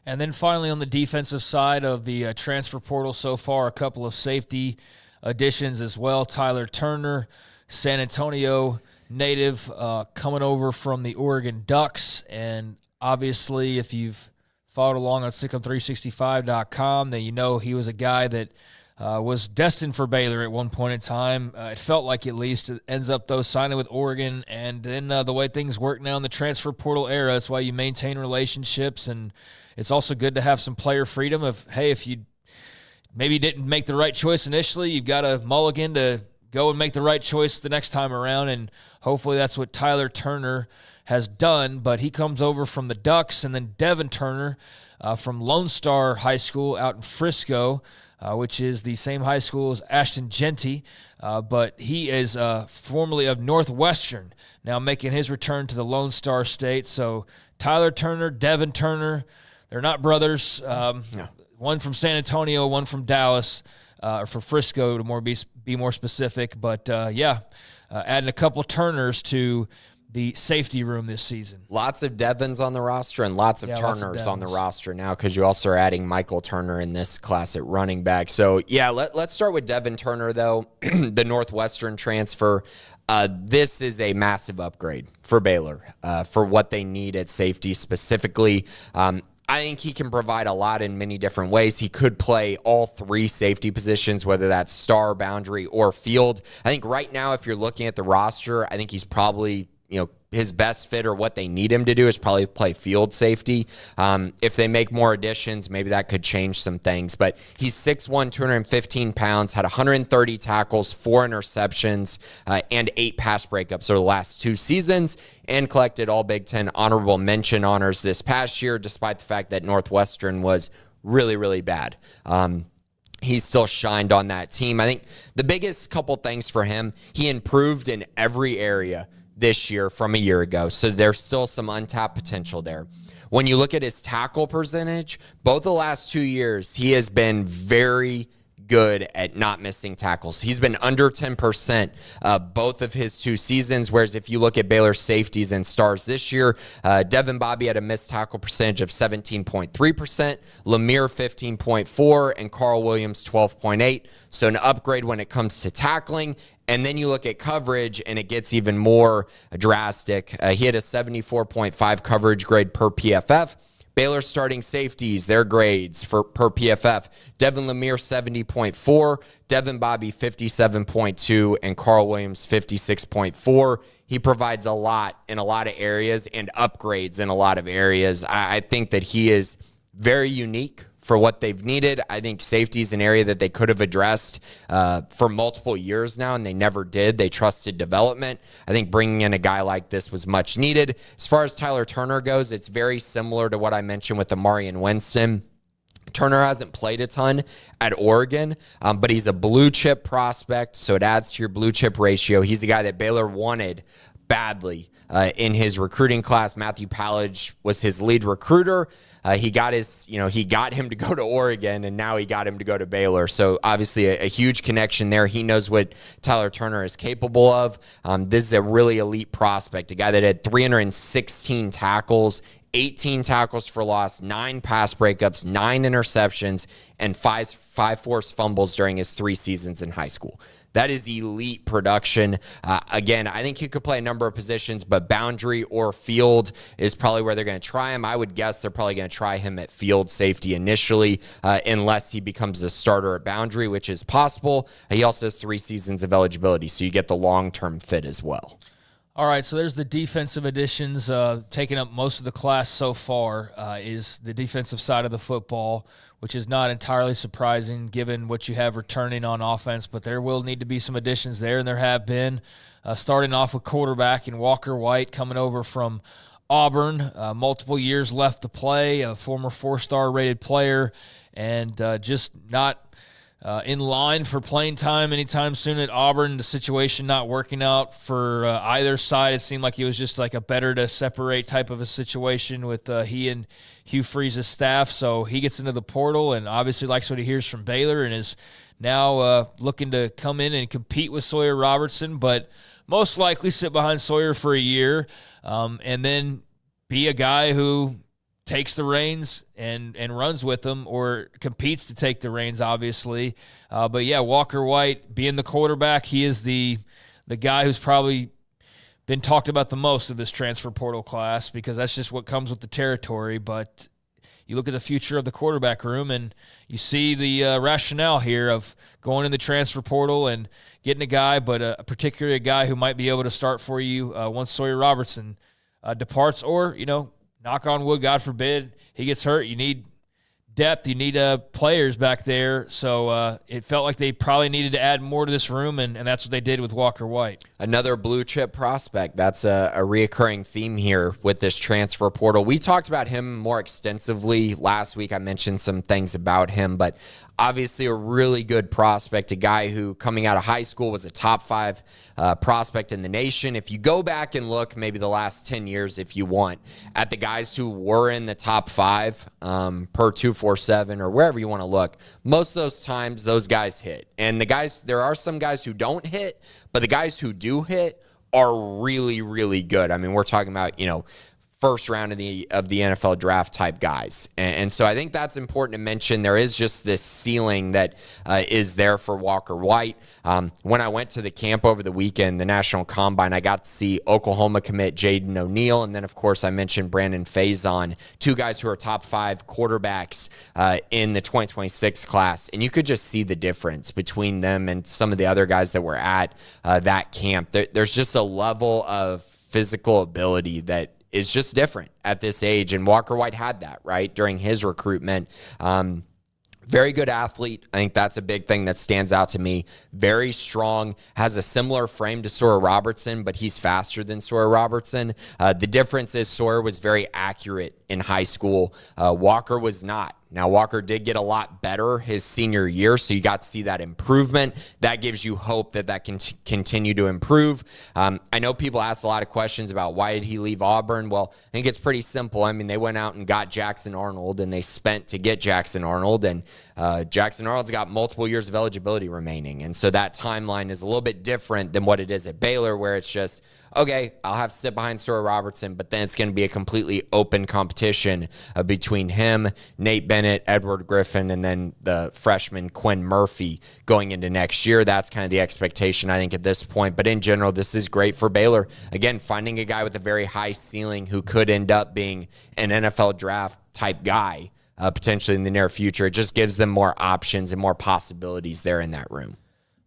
S2: And then finally on the defensive side of the transfer portal so far, a couple of safety additions as well. Tyler Turner, San Antonio native, coming over from the Oregon Ducks. And obviously, if you've followed along on Sikkim365.com, then you know he was a guy that was destined for Baylor at one point in time. It felt like, at least. It ends up, though, signing with Oregon. And then the way things work now in the transfer portal era, it's why you maintain relationships. And it's also good to have some player freedom of, hey, if you maybe didn't make the right choice initially, you've got a mulligan to go and make the right choice the next time around. And hopefully that's what Tyler Turner has done. But he comes over from the Ducks. And then Devin Turner from Lone Star High School out in Frisco, which is the same high school as Ashton Genty. But he is formerly of Northwestern, now making his return to the Lone Star State. So Tyler Turner, Devin Turner, they're not brothers. One from San Antonio, one from Dallas, for Frisco to be more specific. But, adding a couple Turners to the safety room this season.
S3: Lots of Devins on the roster and lots of Turners on the roster now, because you also are adding Michael Turner in this class at running back. So, let's start with Devin Turner, though, the Northwestern transfer. This is a massive upgrade for Baylor for what they need at safety specifically. I think he can provide a lot in many different ways. He could play all 3 safety positions, whether that's star, boundary, or field. I think right now, if you're looking at the roster, I think he's probably, his best fit, or what they need him to do, is probably play field safety. If they make more additions, maybe that could change some things. But he's 6'1", 215 pounds, had 130 tackles, 4 interceptions, and 8 pass breakups over the last 2 seasons, and collected all Big Ten honorable mention honors this past year, despite the fact that Northwestern was really, really bad. He still shined on that team. I think the biggest couple things for him, he improved in every area this year from a year ago. So there's still some untapped potential there. When you look at his tackle percentage, both the last 2 years, he has been very good at not missing tackles. He's been under 10% both of his 2 seasons, whereas if you look at Baylor's safeties and stars this year, Devin Bobby had a missed tackle percentage of 17.3%, Lemire 15.4%, and Carl Williams 12.8%. So an upgrade when it comes to tackling. And then you look at coverage, and it gets even more drastic. He had a 74.5 coverage grade per PFF. Baylor starting safeties, their grades per PFF: Devin Lemire 70.4, Devin Bobby 57.2, and Carl Williams 56.4. He provides a lot in a lot of areas and upgrades in a lot of areas. I think that he is very unique for what they've needed. I think safety is an area that they could have addressed for multiple years now, and they never did. They trusted development. I think bringing in a guy like this was much needed. As far as Tyler Turner goes, it's very similar to what I mentioned with Amari and Winston. Turner hasn't played a ton at Oregon, but he's a blue chip prospect, so it adds to your blue chip ratio. He's a guy that Baylor wanted badly in his recruiting class. Matthew Pallage was his lead recruiter. He got him to go to Oregon, and now he got him to go to Baylor. So obviously a huge connection there. He knows what Tyler Turner is capable of. This is a really elite prospect, a guy that had 316 tackles, 18 tackles for loss, 9 pass breakups, 9 interceptions, and 5 forced fumbles during his 3 seasons in high school. That is elite production. Again, I think he could play a number of positions, but boundary or field is probably where they're going to try him. I would guess they're probably going to try him at field safety initially, unless he becomes a starter at boundary, which is possible. He also has 3 seasons of eligibility, so you get the long-term fit as well.
S2: All right, so there's the defensive additions. Taking up most of the class so far is the defensive side of the football, which is not entirely surprising given what you have returning on offense, but there will need to be some additions there, and there have been. Starting off with quarterback and Walker White coming over from Auburn, multiple years left to play, a former 4-star rated player, and just not in line for playing time anytime soon at Auburn. The situation not working out for either side. It seemed like it was just like a better to separate type of a situation with he and Hugh Freeze's staff. So he gets into the portal and obviously likes what he hears from Baylor and is now looking to come in and compete with Sawyer Robertson, but most likely sit behind Sawyer for a year and then be a guy who takes the reins and runs with them or competes to take the reins, obviously. But, yeah, Walker White being the quarterback, he is the guy who's probably been talked about the most of this transfer portal class because that's just what comes with the territory. But you look at the future of the quarterback room and you see the rationale here of going in the transfer portal and getting a guy, but particularly a guy who might be able to start for you once Sawyer Robertson departs or, knock on wood, God forbid, he gets hurt. You need depth. You need players back there. So it felt like they probably needed to add more to this room, and that's what they did with Walker White.
S3: Another blue-chip prospect. That's a reoccurring theme here with this transfer portal. We talked about him more extensively last week. I mentioned some things about him, but obviously a really good prospect, a guy who coming out of high school was a top 5 prospect in the nation. If you go back and look maybe the last 10 years, if you want, at the guys who were in the top 5 per 247 or wherever you want to look, most of those times those guys hit. And there are some guys who don't hit, but the guys who do hit are really, really good. I mean, we're talking about, first round of the NFL draft type guys. And so I think that's important to mention. There is just this ceiling that is there for Walker White. When I went to the camp over the weekend, the National Combine, I got to see Oklahoma commit Jaden O'Neal. And then, of course, I mentioned Brandon Faison, 2 guys who are top 5 quarterbacks in the 2026 class. And you could just see the difference between them and some of the other guys that were at that camp. There's just a level of physical ability that is just different at this age. And Walker White had that, right, during his recruitment. Very good athlete. I think that's a big thing that stands out to me. Very strong, has a similar frame to Sawyer Robertson, but he's faster than Sawyer Robertson. The difference is Sawyer was very accurate in high school. Walker was not. Now, Walker did get a lot better his senior year, so you got to see that improvement. That gives you hope that can continue to improve. I know people ask a lot of questions about why did he leave Auburn. Well, I think it's pretty simple. I mean, they went out and got Jackson Arnold, and they spent to get Jackson Arnold, and Jackson Arnold's got multiple years of eligibility remaining. And so that timeline is a little bit different than what it is at Baylor, where it's just, okay, I'll have to sit behind Sawyer Robertson, but then it's going to be a completely open competition between him, Nate Bennett, Edward Griffin, and then the freshman Quinn Murphy going into next year. That's kind of the expectation, I think, at this point. But in general, this is great for Baylor. Again, finding a guy with a very high ceiling who could end up being an NFL draft type guy potentially in the near future. It just gives them more options and more possibilities there in that room.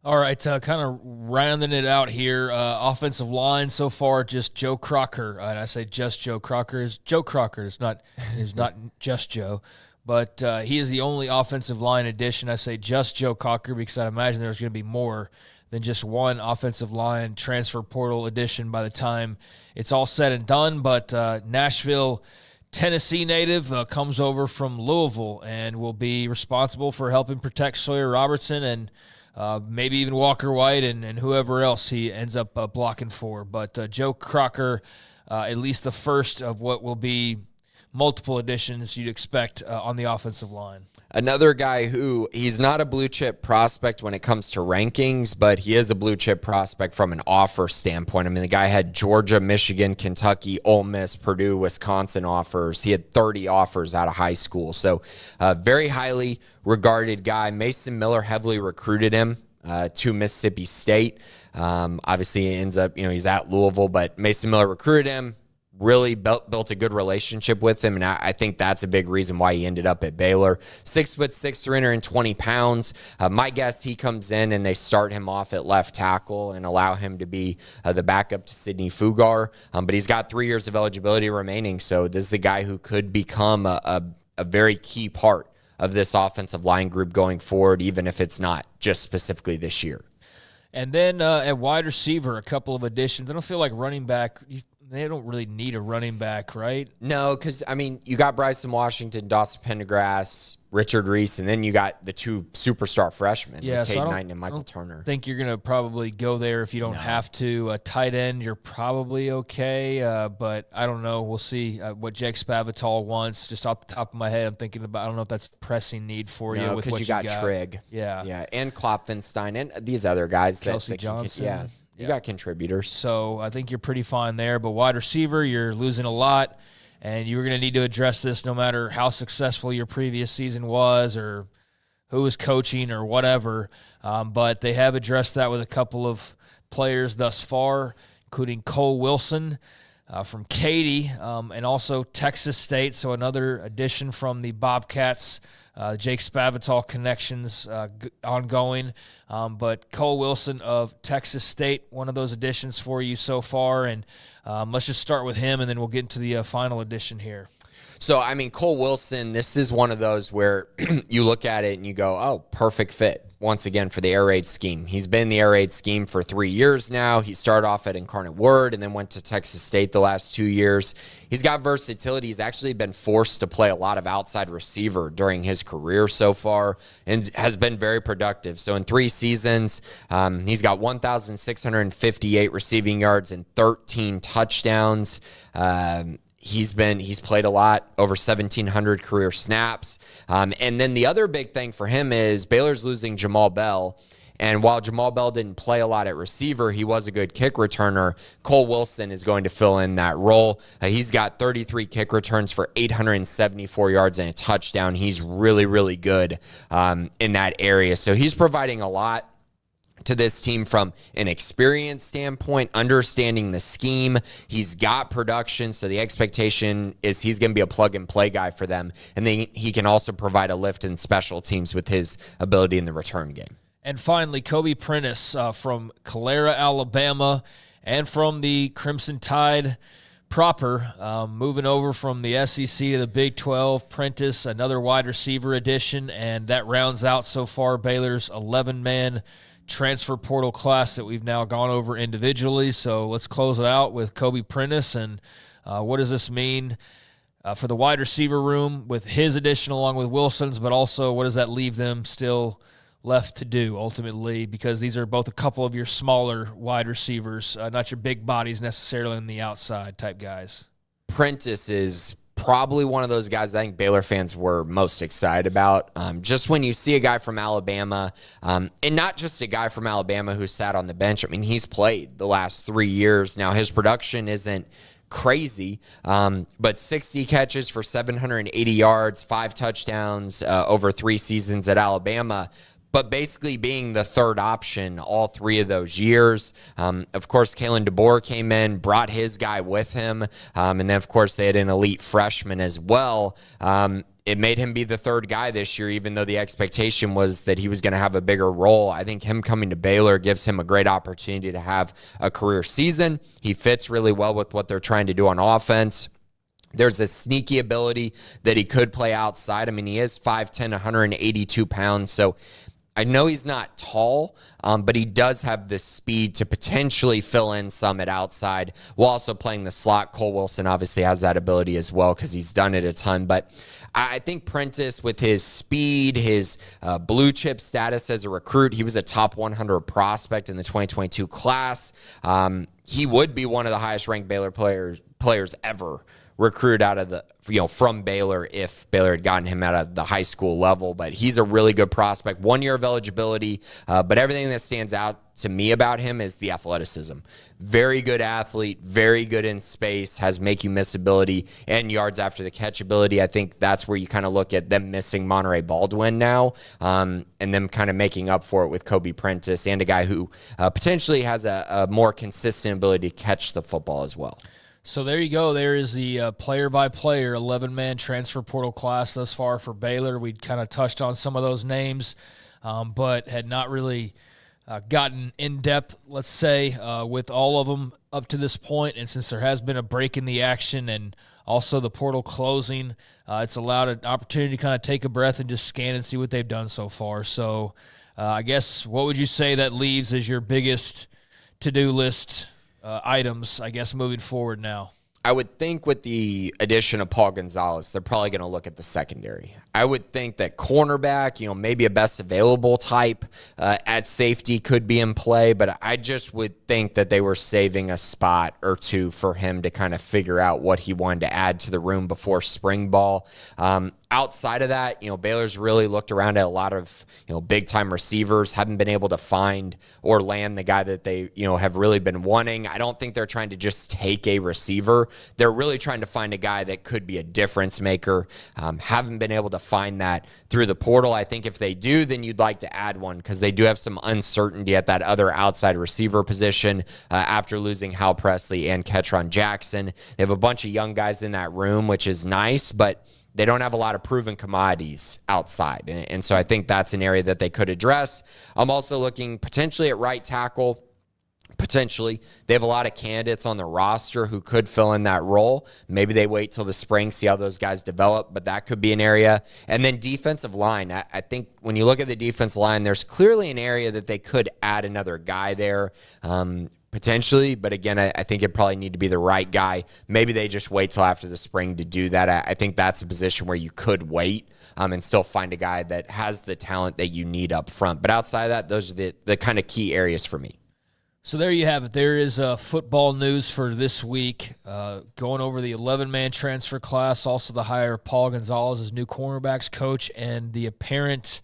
S2: All right, kind of rounding it out here. Offensive line so far, just Joe Crocker. And I say just Joe Crocker. It's Joe Crocker. It's not just Joe. But he is the only offensive line addition. I say just Joe Crocker because I imagine there's going to be more than just one offensive line transfer portal addition by the time it's all said and done. But Nashville, Tennessee native comes over from Louisville and will be responsible for helping protect Sawyer Robertson and maybe even Walker White and whoever else he ends up blocking for. But Joe Crocker, at least the first of what will be multiple additions you'd expect on the offensive line.
S3: Another guy who he's not a blue chip prospect when it comes to rankings, but he is a blue chip prospect from an offer standpoint. I mean, the guy had Georgia, Michigan, Kentucky, Ole Miss, Purdue, Wisconsin offers. He had 30 offers out of high school. So very highly regarded guy. Mason Miller heavily recruited him to Mississippi State. Obviously, he ends up, he's at Louisville, but Mason Miller recruited him. really built a good relationship with him, and I think that's a big reason why he ended up at Baylor. 6'6", 320 pounds. My guess, he comes in and they start him off at left tackle and allow him to be the backup to Sidney Fugar. But he's got 3 years of eligibility remaining, so this is a guy who could become a very key part of this offensive line group going forward, even if it's not just specifically this year.
S2: And then at wide receiver, a couple of additions. I don't feel like running back, they don't really need a running back, right?
S3: No, because, I mean, you got Bryson Washington, Dawson Pendergrass, Richard Reese, and then you got the 2 superstar freshmen, Cade Knighton and Michael Turner.
S2: I think you're going to probably go there if you don't have to. A tight end, you're probably okay, but I don't know. We'll see what Jake Spavital wants. Just off the top of my head, I'm thinking about, I don't know if that's a pressing need for you with what you got.
S3: Trigg.
S2: Yeah,
S3: and Klopfenstein and these other guys.
S2: Kelsey Johnson.
S3: You got contributors.
S2: So I think you're pretty fine there. But wide receiver, you're losing a lot, and you're going to need to address this no matter how successful your previous season was or who was coaching or whatever. But they have addressed that with a couple of players thus far, including Cole Wilson from Katy and also Texas State. So another addition from the Bobcats. Jake Spavital connections ongoing. But Cole Wilson of Texas State, one of those additions for you so far. And let's just start with him, and then we'll get into the final edition here.
S3: So, I mean, Cole Wilson, this is one of those where you look at it and you go, oh, perfect fit, once again, for the air raid scheme. He's been in the air raid scheme for 3 years now. He started off at Incarnate Word and then went to Texas State the last 2 years. He's got versatility. He's actually been forced to play a lot of outside receiver during his career so far and has been very productive. So in 3 seasons, he's got 1,658 receiving yards and 13 touchdowns. He's played a lot, over 1,700 career snaps. And then the other big thing for him is Baylor's losing Jamal Bell. And while Jamal Bell didn't play a lot at receiver, he was a good kick returner. Cole Wilson is going to fill in that role. He's got 33 kick returns for 874 yards and a touchdown. He's really, really good in that area. So he's providing a lot to this team from an experience standpoint, understanding the scheme. He's got production, so the expectation is he's going to be a plug-and-play guy for them. And then he can also provide a lift in special teams with his ability in the return game.
S2: And finally, Kobe Prentice from Calera, Alabama, and from the Crimson Tide proper, moving over from the SEC to the Big 12. Prentice, another wide receiver addition, and that rounds out so far Baylor's 11-man transfer portal class that we've now gone over individually. So let's close it out with Kobe Prentice. And what does this mean for the wide receiver room with his addition along with Wilson's, but also what does that leave them still left to do ultimately, because these are both a couple of your smaller wide receivers, not your big bodies necessarily on the outside type guys.
S3: Prentice is probably one of those guys I think Baylor fans were most excited about. Just when you see a guy from Alabama, and not just a guy from Alabama who sat on the bench. I mean, he's played the last 3 years. Now, his production isn't crazy, but 60 catches for 780 yards, 5 touchdowns over 3 seasons at Alabama. But basically being the third option all 3 of those years. Of course, Kalen DeBoer came in, brought his guy with him. And then, of course, they had an elite freshman as well. It made him be the third guy this year, even though the expectation was that he was going to have a bigger role. I think him coming to Baylor gives him a great opportunity to have a career season. He fits really well with what they're trying to do on offense. There's a sneaky ability that he could play outside. I mean, he is 5'10", 182 pounds, so I know he's not tall, but he does have the speed to potentially fill in some at outside while also playing the slot. Cole Wilson obviously has that ability as well because he's done it a ton. But I think Prentice, with his speed, his blue chip status as a recruit, he was a top 100 prospect in the 2022 class. He would be one of the highest ranked Baylor players ever recruit out of the, from Baylor if Baylor had gotten him out of the high school level. But he's a really good prospect. 1 year of eligibility. But everything that stands out to me about him is the athleticism. Very good athlete, very good in space, has make you miss ability and yards after the catch ability. I think that's where you kind of look at them missing Monterey Baldwin now, and them kind of making up for it with Kobe Prentice and a guy who potentially has a more consistent ability to catch the football as well.
S2: So there you go. There is the player-by-player 11-man transfer portal class thus far for Baylor. We'd kind of touched on some of those names, but had not really gotten in-depth, let's say, with all of them up to this point. And since there has been a break in the action and also the portal closing, it's allowed an opportunity to kind of take a breath and just scan and see what they've done so far. So I guess what would you say that leaves as your biggest to-do list items, I guess, moving forward now?
S3: I would think with the addition of Paul Gonzalez, they're probably going to look at the secondary. I would think that cornerback, maybe a best available type at safety could be in play, but I just would think that they were saving a spot or two for him to kind of figure out what he wanted to add to the room before spring ball. Outside of that, Baylor's really looked around at a lot of, big-time receivers, haven't been able to find or land the guy that they, have really been wanting. I don't think they're trying to just take a receiver. They're really trying to find a guy that could be a difference maker. Haven't been able to find that through the portal. I think if they do, then you'd like to add one because they do have some uncertainty at that other outside receiver position after losing Hal Presley and Ketron Jackson. They have a bunch of young guys in that room, which is nice, but they don't have a lot of proven commodities outside. And so I think that's an area that they could address. I'm also looking potentially at right tackle. Potentially. They have a lot of candidates on the roster who could fill in that role. Maybe they wait till the spring, see how those guys develop, but that could be an area. And then defensive line. I think when you look at the defensive line, there's clearly an area that they could add another guy there. Potentially, but again, I think it probably need to be the right guy. Maybe they just wait till after the spring to do that. I think that's a position where you could wait and still find a guy that has the talent that you need up front. But outside of that, those are the kind of key areas for me.
S2: So there you have it. There is football news for this week. Going over the 11-man transfer class, also the hire of Paul Gonzalez as new cornerbacks coach, and the apparent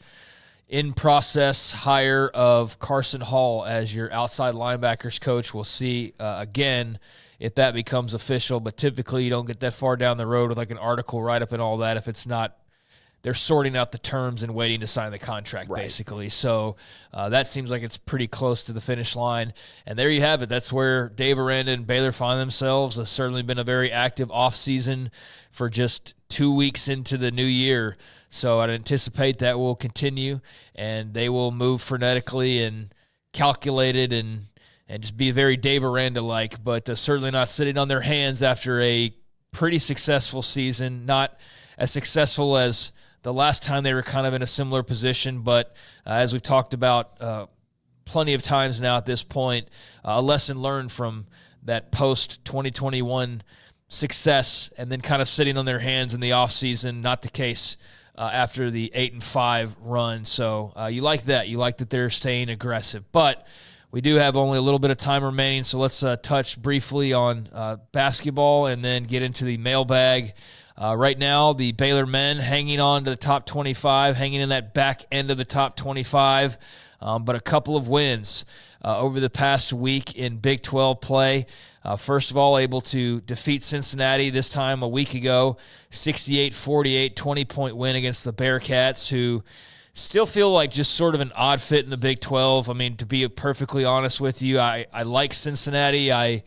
S2: in-process hire of Carson Hall as your outside linebackers coach. We'll see, again, if that becomes official. But typically you don't get that far down the road with like an article write-up and all that if it's not they're sorting out the terms and waiting to sign the contract, right, basically. So that seems like it's pretty close to the finish line. And there you have it. That's where Dave Aranda and Baylor find themselves. It's certainly been a very active offseason for just 2 weeks into the new year. So I'd anticipate that will continue, and they will move frenetically and calculated and just be very Dave Aranda-like, but certainly not sitting on their hands after a pretty successful season. Not as successful as the last time they were kind of in a similar position, but as we've talked about plenty of times now at this point, a lesson learned from that post-2021 success and then kind of sitting on their hands in the offseason. Not the case after the 8-5 run. So you like that. You like that they're staying aggressive. But we do have only a little bit of time remaining, so let's touch briefly on basketball and then get into the mailbag. Right now, the Baylor men hanging on to the top 25, hanging in that back end of the top 25, but a couple of wins over the past week in Big 12 play. First of all, able to defeat Cincinnati this time a week ago, 68-48, 20-point win against the Bearcats, who still feel like just sort of an odd fit in the Big 12. I mean, to be perfectly honest with you, I like Cincinnati. I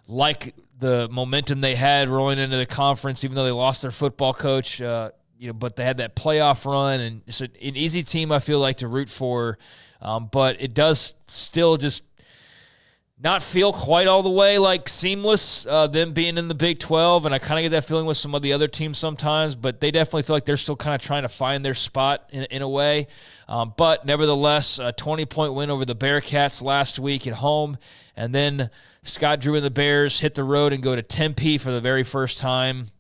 S2: like the momentum they had rolling into the conference, even though they lost their football coach, but they had that playoff run, and it's an easy team I feel like to root for, but it does still just not feel quite all the way like seamless, them being in the Big 12, and I kind of get that feeling with some of the other teams sometimes, but they definitely feel like they're still kind of trying to find their spot in a way. But nevertheless, a 20-point win over the Bearcats last week at home, and then Scott Drew and the Bears hit the road and go to Tempe for the very first time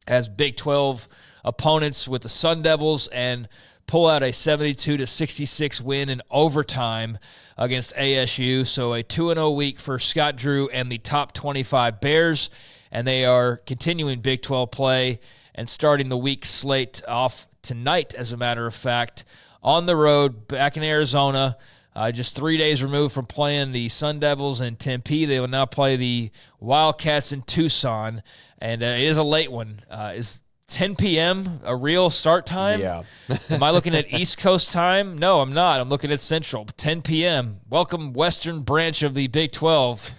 S2: as Big 12 opponents with the Sun Devils and pull out a 72-66 win in overtime against ASU. So a 2-0 week for Scott Drew and the top 25 Bears, and they are continuing Big 12 play and starting the week slate off tonight, as a matter of fact, on the road back in Arizona. Just 3 days removed from playing the Sun Devils in Tempe. They will now play the Wildcats in Tucson, and it is a late one. Is 10 p.m. a real start time?
S3: Yeah.
S2: Am I looking at East Coast time? No, I'm not. I'm looking at Central. 10 p.m. Welcome, Western branch of the Big 12.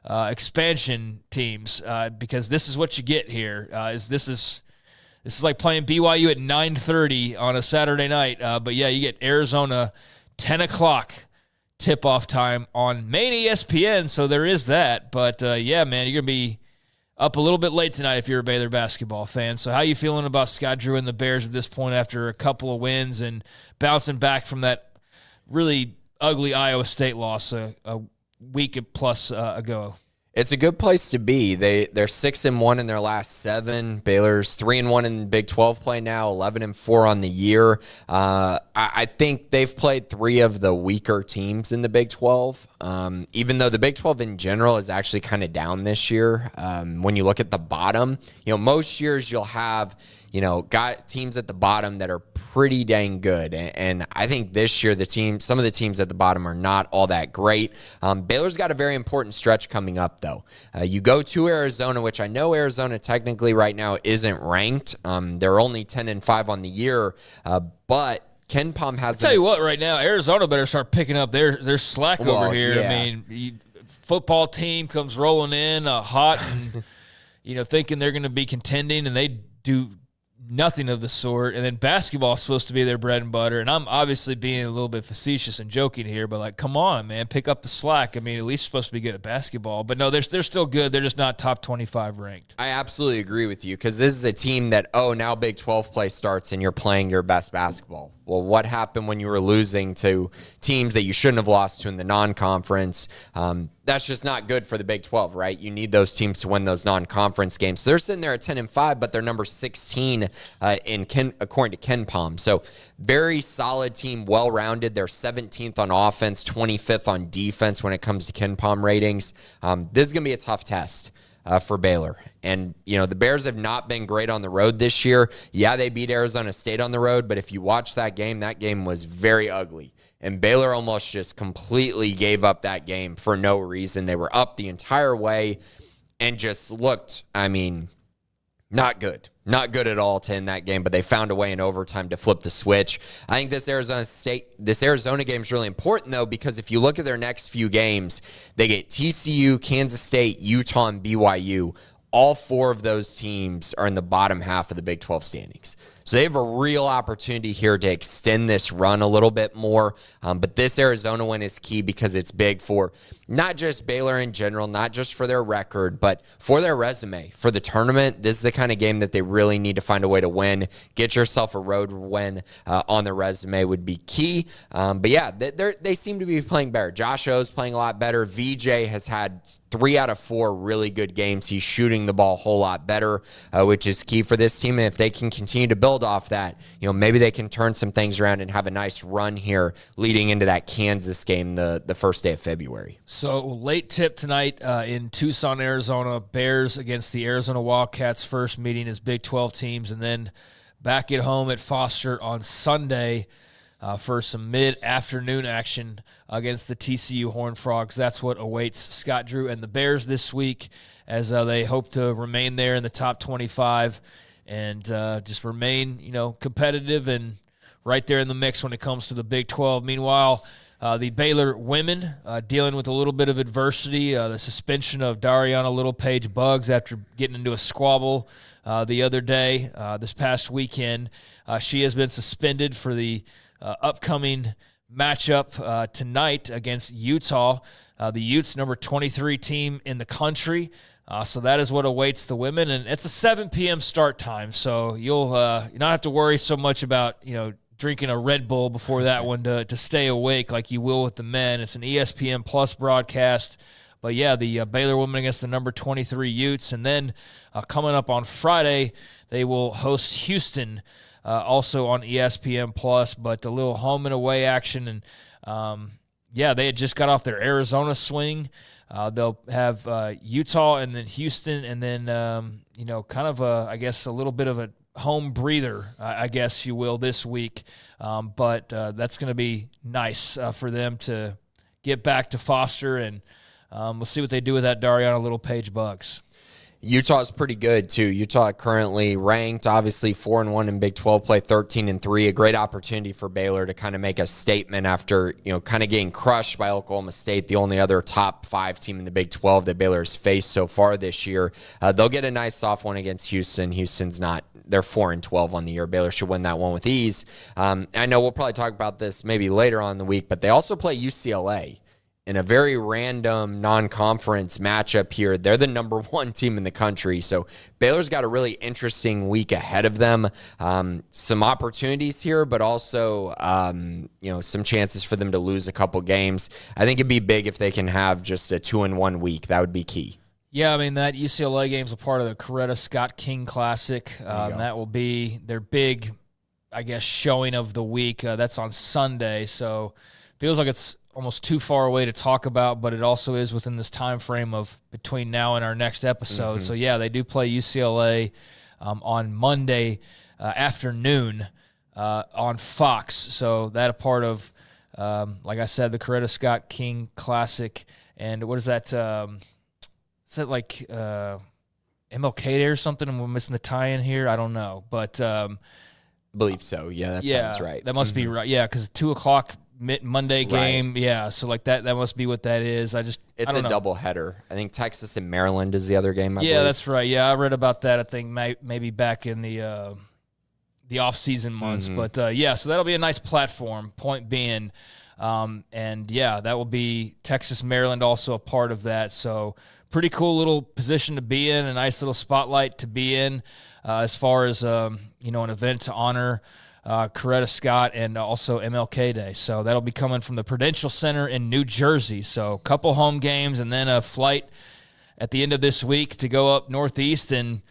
S2: expansion teams because this is what you get here. This is like playing BYU at 9:30 on a Saturday night. But yeah, you get Arizona 10 o'clock tip-off time on main ESPN, so there is that. But yeah, man, you're gonna be up a little bit late tonight if you're a Baylor basketball fan. So how you feeling about Scott Drew and the Bears at this point after a couple of wins and bouncing back from that really ugly Iowa State loss a week plus ago?
S3: It's a good place to be. They're 6-1 in their last 7. Baylor's 3-1 in Big 12 play now, 11-4 on the year. I think they've played 3 of the weaker teams in the Big 12. Even though the Big 12 in general is actually kind of down this year. When you look at the bottom, most years you'll have got teams at the bottom that are pretty dang good. And I think this year some of the teams at the bottom are not all that great. Baylor's got a very important stretch coming up, though. You go to Arizona, which I know Arizona technically right now isn't ranked. They're only 10-5 on the year, but Ken Palm has.
S2: I'll tell you what, right now, Arizona better start picking up their slack over here. Yeah. I mean, football team comes rolling in hot and, thinking they're going to be contending, and they do nothing of the sort. And then basketball is supposed to be their bread and butter. And I'm obviously being a little bit facetious and joking here, but come on, man, pick up the slack. I mean, at least you're supposed to be good at basketball. But no, they're still good. They're just not top 25 ranked.
S3: I absolutely agree with you, because this is a team that, now Big 12 play starts and you're playing your best basketball. Well, what happened when you were losing to teams that you shouldn't have lost to in the non-conference? That's just not good for the Big 12, right? You need those teams to win those non-conference games. So they're sitting there at 10-5, but they're number 16 according to Ken Palm. So very solid team, well-rounded. They're 17th on offense, 25th on defense when it comes to Ken Palm ratings. This is going to be a tough test for Baylor. And, the Bears have not been great on the road this year. Yeah, they beat Arizona State on the road, but if you watch that game was very ugly. And Baylor almost just completely gave up that game for no reason. They were up the entire way and just looked, not good. Not good at all to end that game, but they found a way in overtime to flip the switch. I think this Arizona game is really important, though, because if you look at their next few games, they get TCU, Kansas State, Utah, and BYU. All 4 of those teams are in the bottom half of the Big 12 standings. So they have a real opportunity here to extend this run a little bit more. But this Arizona win is key because it's big for not just Baylor in general, not just for their record, but for their resume. For the tournament, this is the kind of game that they really need to find a way to win. Get yourself a road win on the resume would be key. But yeah, they seem to be playing better. Josh O's playing a lot better. VJ has had 3 out of 4 really good games. He's shooting the ball a whole lot better, which is key for this team. And if they can continue to build off that, maybe they can turn some things around and have a nice run here leading into that Kansas game the first day of February.
S2: So late tip tonight in Tucson, Arizona, Bears against the Arizona Wildcats. First meeting as Big 12 teams, and then back at home at Foster on Sunday for some mid-afternoon action against the TCU Horned Frogs. That's what awaits Scott Drew and the Bears this week as they hope to remain there in the top 25 and just remain, competitive and right there in the mix when it comes to the Big 12. Meanwhile, the Baylor women dealing with a little bit of adversity, the suspension of Dariana Littlepage Buggs after getting into a squabble the other day, this past weekend. She has been suspended for the upcoming matchup tonight against Utah. The Utes, number 23 team in the country. So that is what awaits the women, and it's a 7 p.m. start time. So you'll not have to worry so much about drinking a Red Bull before that one to stay awake like you will with the men. It's an ESPN Plus broadcast. But yeah, the Baylor women against the number 23 Utes, and then coming up on Friday, they will host Houston, also on ESPN Plus. But a little home and away action, and they had just got off their Arizona swing. They'll have Utah and then Houston, and then, kind of a little bit of a home breather, I guess you will, this week. But that's going to be nice for them to get back to Foster, and we'll see what they do with that Dariana Littlepage Buggs.
S3: Utah's pretty good too. Utah currently ranked, obviously 4-1 in Big 12 play, 13-3. A great opportunity for Baylor to kind of make a statement after, kind of getting crushed by Oklahoma State, the only other top 5 team in the Big 12 that Baylor has faced so far this year. They'll get a nice soft one against Houston. Houston's not. They're 4-12 on the year. Baylor should win that one with ease. I know we'll probably talk about this maybe later on in the week, but they also play UCLA in a very random non-conference matchup here. They're the number 1 team in the country. So Baylor's got a really interesting week ahead of them. Some opportunities here, but also, some chances for them to lose a couple games. I think it'd be big if they can have just a 2-1 week. That would be key.
S2: Yeah, I mean, that UCLA game is a part of the Coretta Scott King Classic. That will be their big, I guess, showing of the week. That's on Sunday. So feels like it's almost too far away to talk about, but it also is within this time frame of between now and our next episode. Mm-hmm. So, yeah, they do play UCLA on Monday afternoon on Fox. So that a part of, like I said, the Coretta Scott King Classic. And what is that? Is that like MLK Day or something? And we're missing the tie-in here? I don't know. But
S3: believe so. Yeah, that sounds right.
S2: That must be right. Yeah, because 2 o'clock Monday game, right. Yeah, so like that must be what that is. It's a
S3: double header. I think Texas and Maryland is the other game. I believe.
S2: That's right. Yeah, I read about that. I think maybe back in the off-season months. Mm-hmm. But so that'll be a nice platform. Point being, that will be Texas, Maryland also a part of that. So pretty cool little position to be in, a nice little spotlight to be in, as far as an event to honor Coretta Scott and also MLK Day. So that'll be coming from the Prudential Center in New Jersey. So a couple home games and then a flight at the end of this week to go up northeast and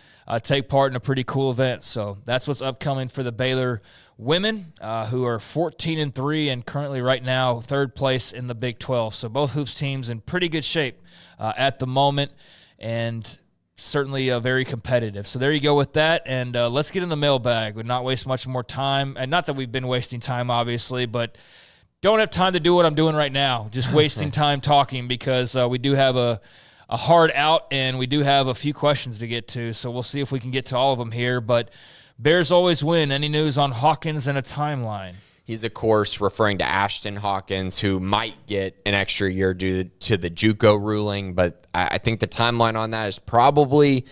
S2: take part in a pretty cool event. So that's what's upcoming for the Baylor women, who are 14-3 and currently right now 3rd place in the Big 12. So both hoops teams in pretty good shape at the moment, and certainly very competitive. So there you go with that, and let's get in the mailbag. We'll not waste much more time, and not that we've been wasting time, obviously, but don't have time to do what I'm doing right now, just wasting time talking, because we do have a hard out, and we do have a few questions to get to, so we'll see if we can get to all of them here, but Bears always win. Any news on Hawkins and a timeline?
S3: He's, of course, referring to Ashton Hawkins, who might get an extra year due to the JUCO ruling, but I think the timeline on that is probably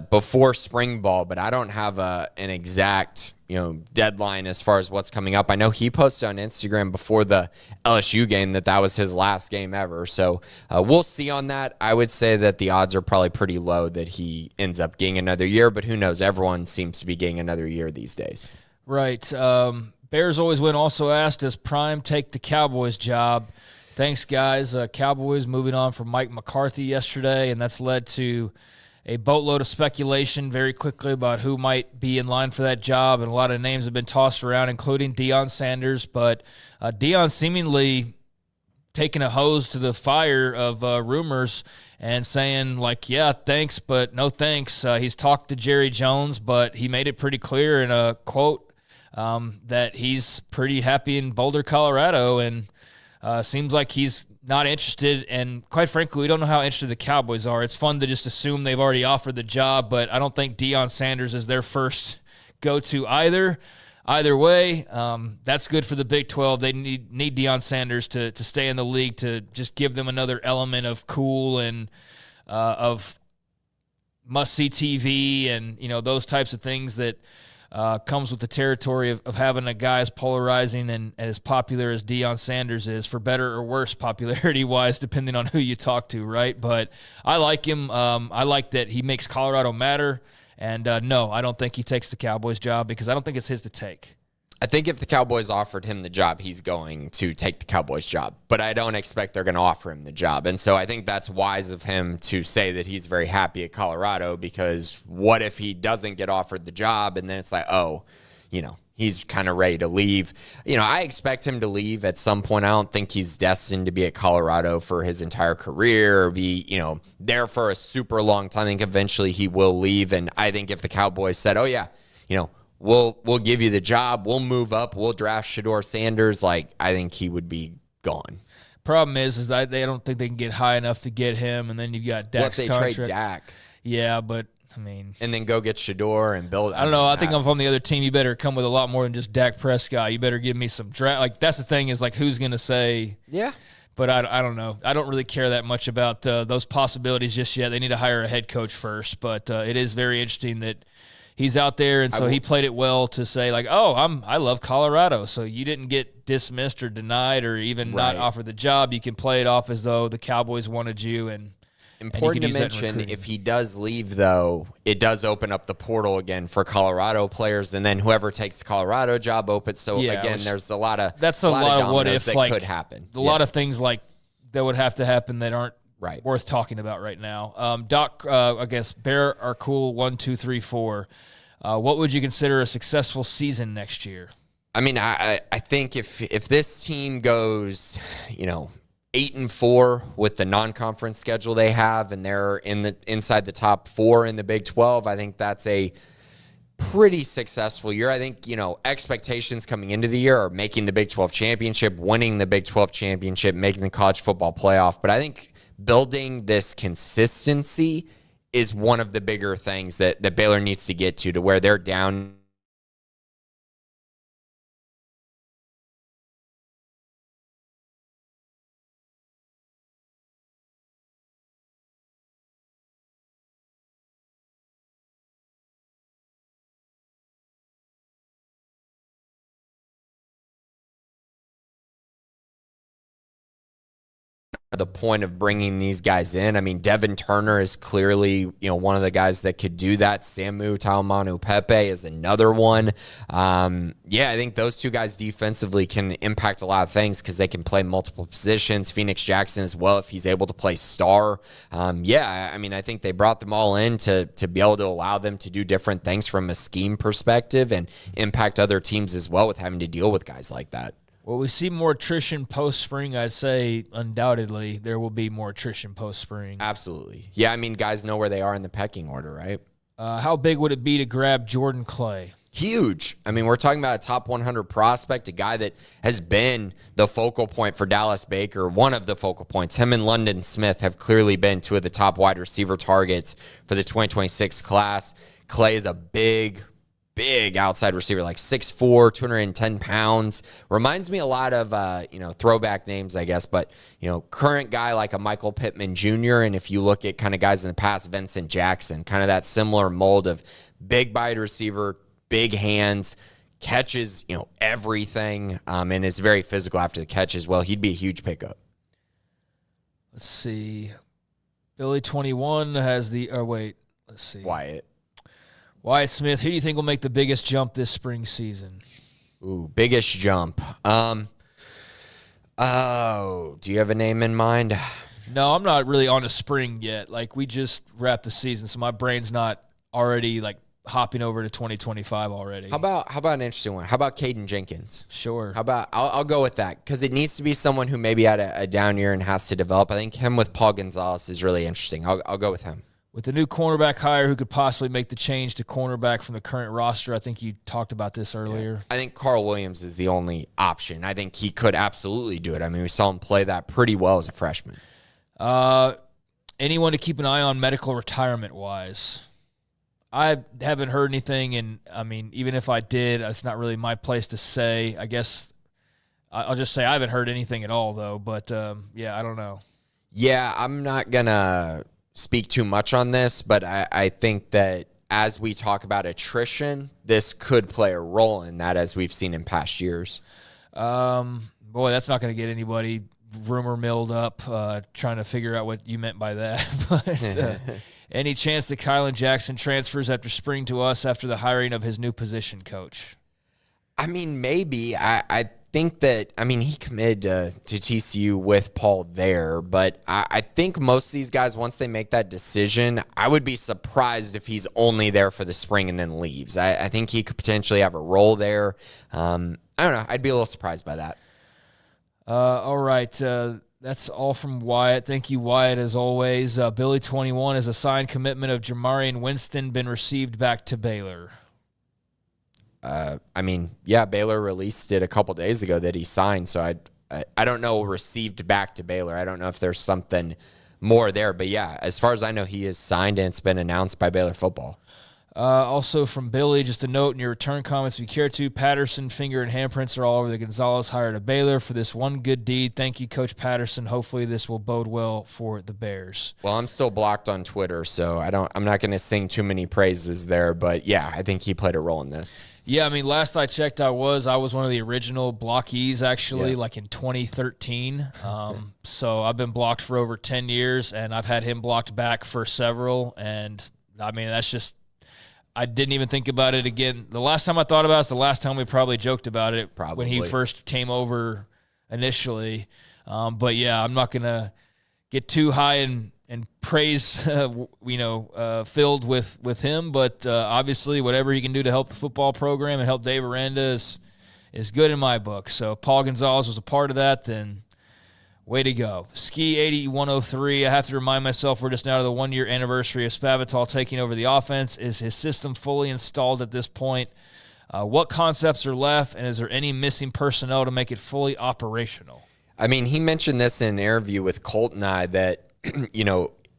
S3: before spring ball, but I don't have an exact deadline as far as what's coming up. I know he posted on Instagram before the LSU game that was his last game ever, so we'll see on that. I would say that the odds are probably pretty low that he ends up getting another year, but who knows? Everyone seems to be getting another year these days.
S2: Right. Bears always win also asked, does Prime take the Cowboys job? Thanks, guys. Cowboys moving on from Mike McCarthy yesterday, and that's led to a boatload of speculation very quickly about who might be in line for that job, and a lot of names have been tossed around, including Deion Sanders. But Deion seemingly taking a hose to the fire of rumors and saying, like, yeah, thanks, but no thanks. He's talked to Jerry Jones, but he made it pretty clear in a quote that he's pretty happy in Boulder, Colorado, and seems like he's not interested. And quite frankly, we don't know how interested the Cowboys are. It's fun to just assume they've already offered the job, but I don't think Deion Sanders is their first go-to either. Either way, that's good for the Big 12. They need Deion Sanders to stay in the league, to just give them another element of cool and of must-see TV and those types of things that comes with the territory of having a guy as polarizing and as popular as Deion Sanders is, for better or worse popularity-wise, depending on who you talk to, right? But I like him. I like that he makes Colorado matter. And no, I don't think he takes the Cowboys job, because I don't think it's his to take.
S3: I think if the Cowboys offered him the job, he's going to take the Cowboys job. But I don't expect they're going to offer him the job. And so I think that's wise of him to say that he's very happy at Colorado, because what if he doesn't get offered the job and then it's like, he's kind of ready to leave. I expect him to leave at some point. I don't think he's destined to be at Colorado for his entire career or be, there for a super long time. I think eventually he will leave. And I think if the Cowboys said, oh yeah, we'll give you the job, we'll move up, we'll draft Shedeur Sanders, I think he would be gone.
S2: Problem is that they don't think they can get high enough to get him, and then you've got Dak's
S3: contract. What if they trade Dak?
S2: Yeah, but I mean,
S3: and then go get Shador and build.
S2: I don't know. I think I'm on the other team. You better come with a lot more than just Dak Prescott. You better give me some draft. Like, that's the thing is, like, who's going to say?
S3: Yeah.
S2: But I don't know. I don't really care that much about those possibilities just yet. They need to hire a head coach first. But it is very interesting that he's out there, and so he played it well to say, like, oh, I love Colorado. So you didn't get dismissed or denied or even not offered the job. You can play it off as though the Cowboys wanted you. And
S3: important to mention, if he does leave, though, it does open up the portal again for Colorado players, and then whoever takes the Colorado job opens. So again, there's a lot of
S2: what if
S3: that could happen.
S2: A lot of things like that would have to happen that aren't worth talking about right now. Doc, I guess Bear are cool. 1, 2, 3, 4. What would you consider a successful season next year?
S3: I mean, I think if this team goes, 8-4 with the non-conference schedule they have, and they're inside the top 4 in the Big 12, I think that's a pretty successful year. I think, expectations coming into the year are making the Big 12 championship, winning the Big 12 championship, making the college football playoff. But I think building this consistency is one of the bigger things that Baylor needs to get to where they're down. The point of bringing these guys in. I mean, Devin Turner is clearly, one of the guys that could do that. Samu Taumanu Pepe is another one. I think those two guys defensively can impact a lot of things because they can play multiple positions. Phoenix Jackson as well, if he's able to play star. I think they brought them all in to be able to allow them to do different things from a scheme perspective and impact other teams as well with having to deal with guys like that.
S2: Well, we see more attrition post-spring. I'd say undoubtedly there will be more attrition post-spring.
S3: Absolutely. Yeah, I mean, guys know where they are in the pecking order, right?
S2: How big would it be to grab Jordan Clay?
S3: Huge. I mean, we're talking about a top 100 prospect, a guy that has been the focal point for Dallas Baker, one of the focal points. Him and London Smith have clearly been two of the top wide receiver targets for the 2026 class. Clay is a big outside receiver, like 6'4", 210 pounds. Reminds me a lot of, throwback names, I guess, but, current guy like a Michael Pittman Jr., and if you look at kind of guys in the past, Vincent Jackson, kind of that similar mold of big wide receiver, big hands, catches, everything, and is very physical after the catch as well. He'd be a huge pickup.
S2: Let's see. Billy 21 has let's see. Wyatt Smith, who do you think will make the biggest jump this spring season?
S3: Ooh, biggest jump. Do you have a name in mind?
S2: No, I'm not really on a spring yet. Like, we just wrapped the season, so my brain's not already, like, hopping over to 2025 already.
S3: How about an interesting one? How about Caden Jenkins?
S2: Sure.
S3: How about I'll go with that because it needs to be someone who maybe had a down year and has to develop. I think him with Paul Gonzalez is really interesting. I'll go with him.
S2: With the new cornerback hire, who could possibly make the change to cornerback from the current roster? I think you talked about this earlier.
S3: Yeah. I think Carl Williams is the only option. I think he could absolutely do it. I mean, we saw him play that pretty well as a freshman.
S2: Anyone to keep an eye on medical retirement-wise? I haven't heard anything, and, I mean, even if I did, it's not really my place to say. I guess I'll just say I haven't heard anything at all, though. But, I don't know.
S3: Yeah, I'm not going to speak too much on this, but I think that as we talk about attrition, this could play a role in that as we've seen in past years.
S2: Boy, that's not going to get anybody rumor milled up trying to figure out what you meant by that. But any chance that Kylan Jackson transfers after spring to us after the hiring of his new position coach?
S3: I mean, maybe. I think that, he committed to TCU with Paul there, but I think most of these guys, once they make that decision, I would be surprised if he's only there for the spring and then leaves. I think he could potentially have a role there. I don't know. I'd be a little surprised by that.
S2: All right. That's all from Wyatt. Thank you, Wyatt, as always. Billy 21, has a signed commitment of Jamarian Winston been received back to Baylor?
S3: Baylor released it a couple days ago that he signed, so I don't know received back to Baylor. I don't know if there's something more there. But yeah, as far as I know, he is signed and it's been announced by Baylor football.
S2: Also from Billy, just a note in your return comments, if you care to, Patterson, finger, and handprints are all over the Gonzalez hire to Baylor for this one good deed. Thank you, Coach Patterson. Hopefully this will bode well for the Bears.
S3: Well, I'm still blocked on Twitter, so I'm not going to sing too many praises there. But yeah, I think he played a role in this.
S2: Yeah, I mean, last I checked, I was one of the original blockees, actually, like in 2013. So I've been blocked for over 10 years, and I've had him blocked back for several. And I mean, that's just. I didn't even think about it again. The last time I thought about it is the last time we probably joked about it when he first came over initially. But, yeah, I'm not going to get too high and praise, filled with him. But obviously whatever he can do to help the football program and help Dave Aranda is good in my book. So Paul Gonzalez was a part of that, and way to go. Ski 8103, I have to remind myself we're just now to the 1-year anniversary of Spavital taking over the offense. Is his system fully installed at this point? What concepts are left, and is there any missing personnel to make it fully operational?
S3: I mean, he mentioned this in an interview with Colt and I that,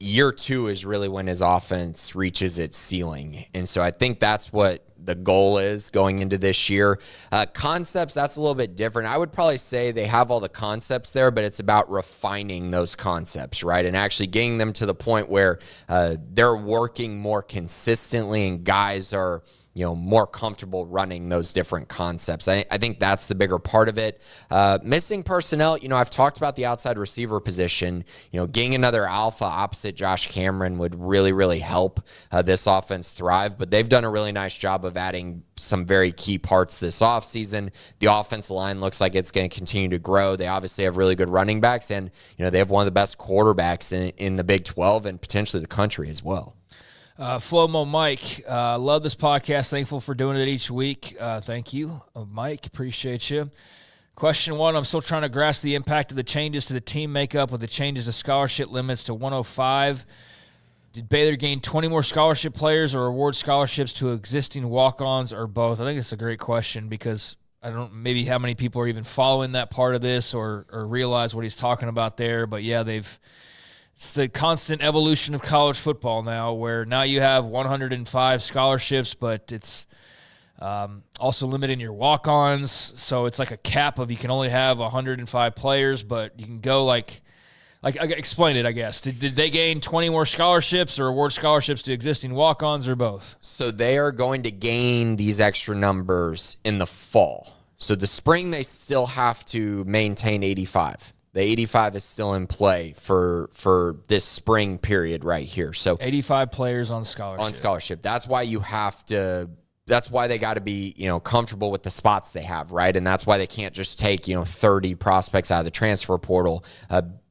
S3: year 2 is really when his offense reaches its ceiling. And so I think that's what the goal is going into this year. Concepts, that's a little bit different. I would probably say they have all the concepts there, but it's about refining those concepts, right? And actually getting them to the point where they're working more consistently and guys are more comfortable running those different concepts. I think that's the bigger part of it. Missing personnel, I've talked about the outside receiver position. Getting another alpha opposite Josh Cameron would really, really help this offense thrive. But they've done a really nice job of adding some very key parts this offseason. The offensive line looks like it's going to continue to grow. They obviously have really good running backs, and they have one of the best quarterbacks in the Big 12 and potentially the country as well.
S2: Flomo Mike, love this podcast. Thankful for doing it each week. Thank you, Mike. Appreciate you. Question 1, I'm still trying to grasp the impact of the changes to the team makeup with the changes to scholarship limits to 105. Did Baylor gain 20 more scholarship players or award scholarships to existing walk-ons or both? I think it's a great question because I don't know maybe how many people are even following that part of this or realize what he's talking about there. But, yeah, it's the constant evolution of college football now where now you have 105 scholarships, but it's also limiting your walk-ons. So it's like a cap of you can only have 105 players, but you can go like explain it, I guess. Did they gain 20 more scholarships or award scholarships to existing walk-ons or both?
S3: So they are going to gain these extra numbers in the fall. So the spring they still have to maintain 85. The 85 is still in play for this spring period right here. So
S2: 85 players on scholarship.
S3: On scholarship. That's why you have to – that's why they got to be, comfortable with the spots they have, right? And that's why they can't just take, 30 prospects out of the transfer portal,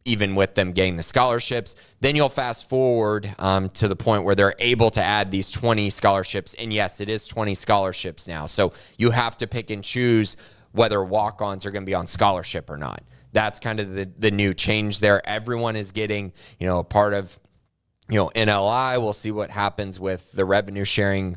S3: even with them getting the scholarships. Then you'll fast forward to the point where they're able to add these 20 scholarships. And, yes, it is 20 scholarships now. So you have to pick and choose whether walk-ons are going to be on scholarship or not. That's kind of the new change there. Everyone is getting, a part of, NLI. We'll see what happens with the revenue sharing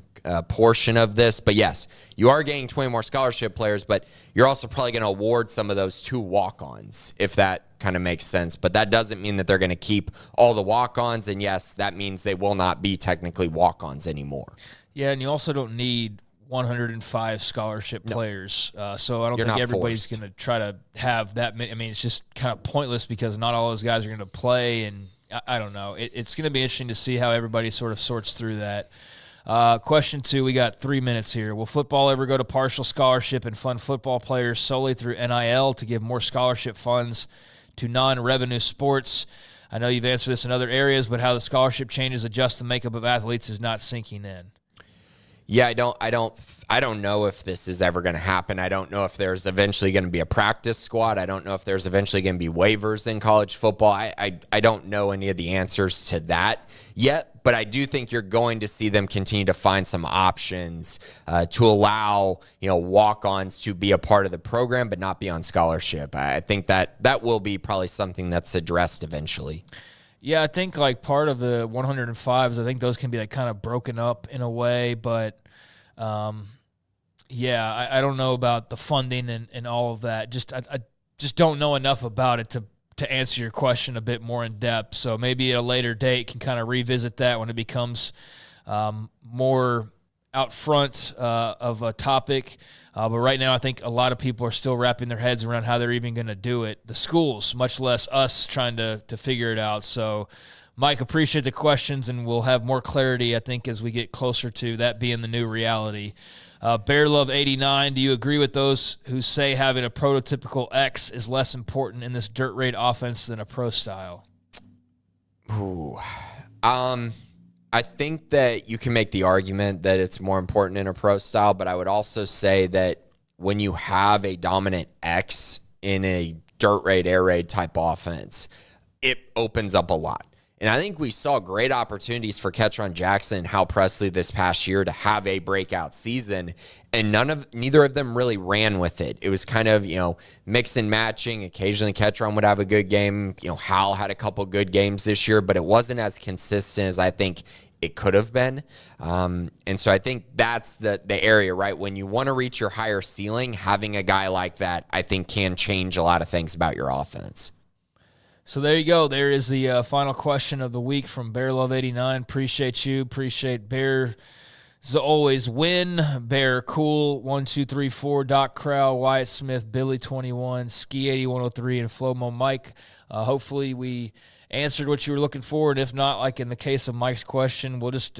S3: portion of this. But yes, you are getting 20 more scholarship players, but you're also probably going to award some of those to walk-ons, if that kind of makes sense. But that doesn't mean that they're going to keep all the walk-ons. And yes, that means they will not be technically walk-ons anymore.
S2: Yeah, and you also don't need 105 scholarship players. So I don't think everybody's going to try to have that many. I mean, it's just kind of pointless because not all those guys are going to play. And I don't know. It's going to be interesting to see how everybody sort of sorts through that. Question 2, we got 3 minutes here. Will football ever go to partial scholarship and fund football players solely through NIL to give more scholarship funds to non-revenue sports? I know you've answered this in other areas, but how the scholarship changes adjust the makeup of athletes is not sinking in.
S3: Yeah, I don't know if this is ever going to happen. I don't know if there's eventually going to be a practice squad. I don't know if there's eventually going to be waivers in college football. I don't know any of the answers to that yet, but I do think you're going to see them continue to find some options to allow, walk-ons to be a part of the program but not be on scholarship. I think that will be probably something that's addressed eventually.
S2: Yeah, I think like part of the 105s, I think those can be like kind of broken up in a way, but I don't know about the funding and all of that. I just don't know enough about it to answer your question a bit more in depth. So maybe at a later date can kind of revisit that when it becomes more out front of a topic. But right now I think a lot of people are still wrapping their heads around how they're even going to do it. The schools, much less us trying to figure it out. So, Mike, appreciate the questions, and we'll have more clarity, I think, as we get closer to that being the new reality. Bear Love 89, do you agree with those who say having a prototypical X is less important in this dirt raid offense than a pro style?
S3: Ooh. I think that you can make the argument that it's more important in a pro style, but I would also say that when you have a dominant X in a dirt raid, air raid type offense, it opens up a lot. And I think we saw great opportunities for Ketron Jackson and Hal Presley this past year to have a breakout season, and neither of them really ran with it. It was kind of, mix and matching. Occasionally Ketron would have a good game. Hal had a couple good games this year, but it wasn't as consistent as I think it could have been. And so I think that's the area, right? When you want to reach your higher ceiling, having a guy like that, I think, can change a lot of things about your offense.
S2: So there you go. There is the final question of the week from Bear Love 89. Appreciate you. Appreciate Bear. As always, Win, Bear Cool, 1234, Doc Crow, Wyatt Smith, Billy 21, Ski 8103, and Flomo Mike. Hopefully we answered what you were looking for, and if not, like in the case of Mike's question, we'll just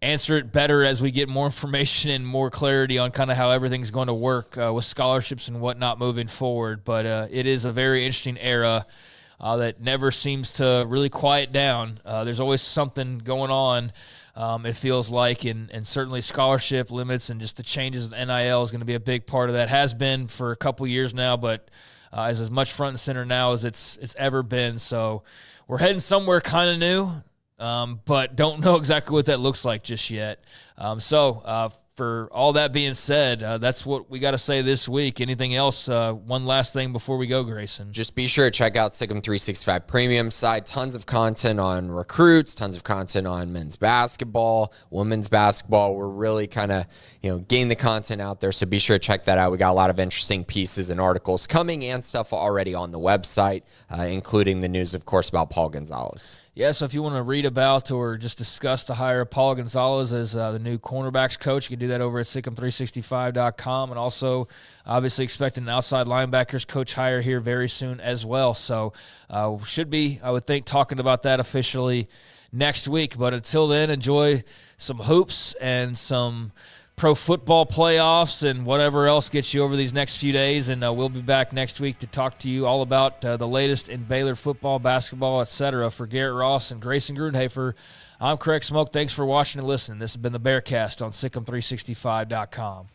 S2: answer it better as we get more information and more clarity on kind of how everything's going to work with scholarships and whatnot moving forward. But it is a very interesting era that never seems to really quiet down. There's always something going on, it feels like, and certainly scholarship limits and just the changes with NIL is going to be a big part of that. Has been for a couple years now, but is as much front and center now as it's ever been. So we're heading somewhere kind of new, but don't know exactly what that looks like just yet. For all that being said, that's what we got to say this week. Anything else? One last thing before we go, Grayson.
S3: Just be sure to check out Sikkim 365 Premium site. Tons of content on recruits, tons of content on men's basketball, women's basketball. We're really kind of, getting the content out there, so be sure to check that out. We got a lot of interesting pieces and articles coming and stuff already on the website, including the news, of course, about Paul Gonzalez.
S2: Yeah, so if you want to read about or just discuss the hire of Paul Gonzalez as the new cornerbacks coach, you can do that over at Sikkim365.com. And also, obviously, expecting an outside linebackers coach hire here very soon as well. So should be, I would think, talking about that officially next week. But until then, enjoy some hoops and some pro football playoffs and whatever else gets you over these next few days. And we'll be back next week to talk to you all about the latest in Baylor football, basketball, etc. For Garrett Ross and Grayson Grundhoefer, I'm Craig Smoak. Thanks for watching and listening. This has been the Bearcast on Sikkim365.com.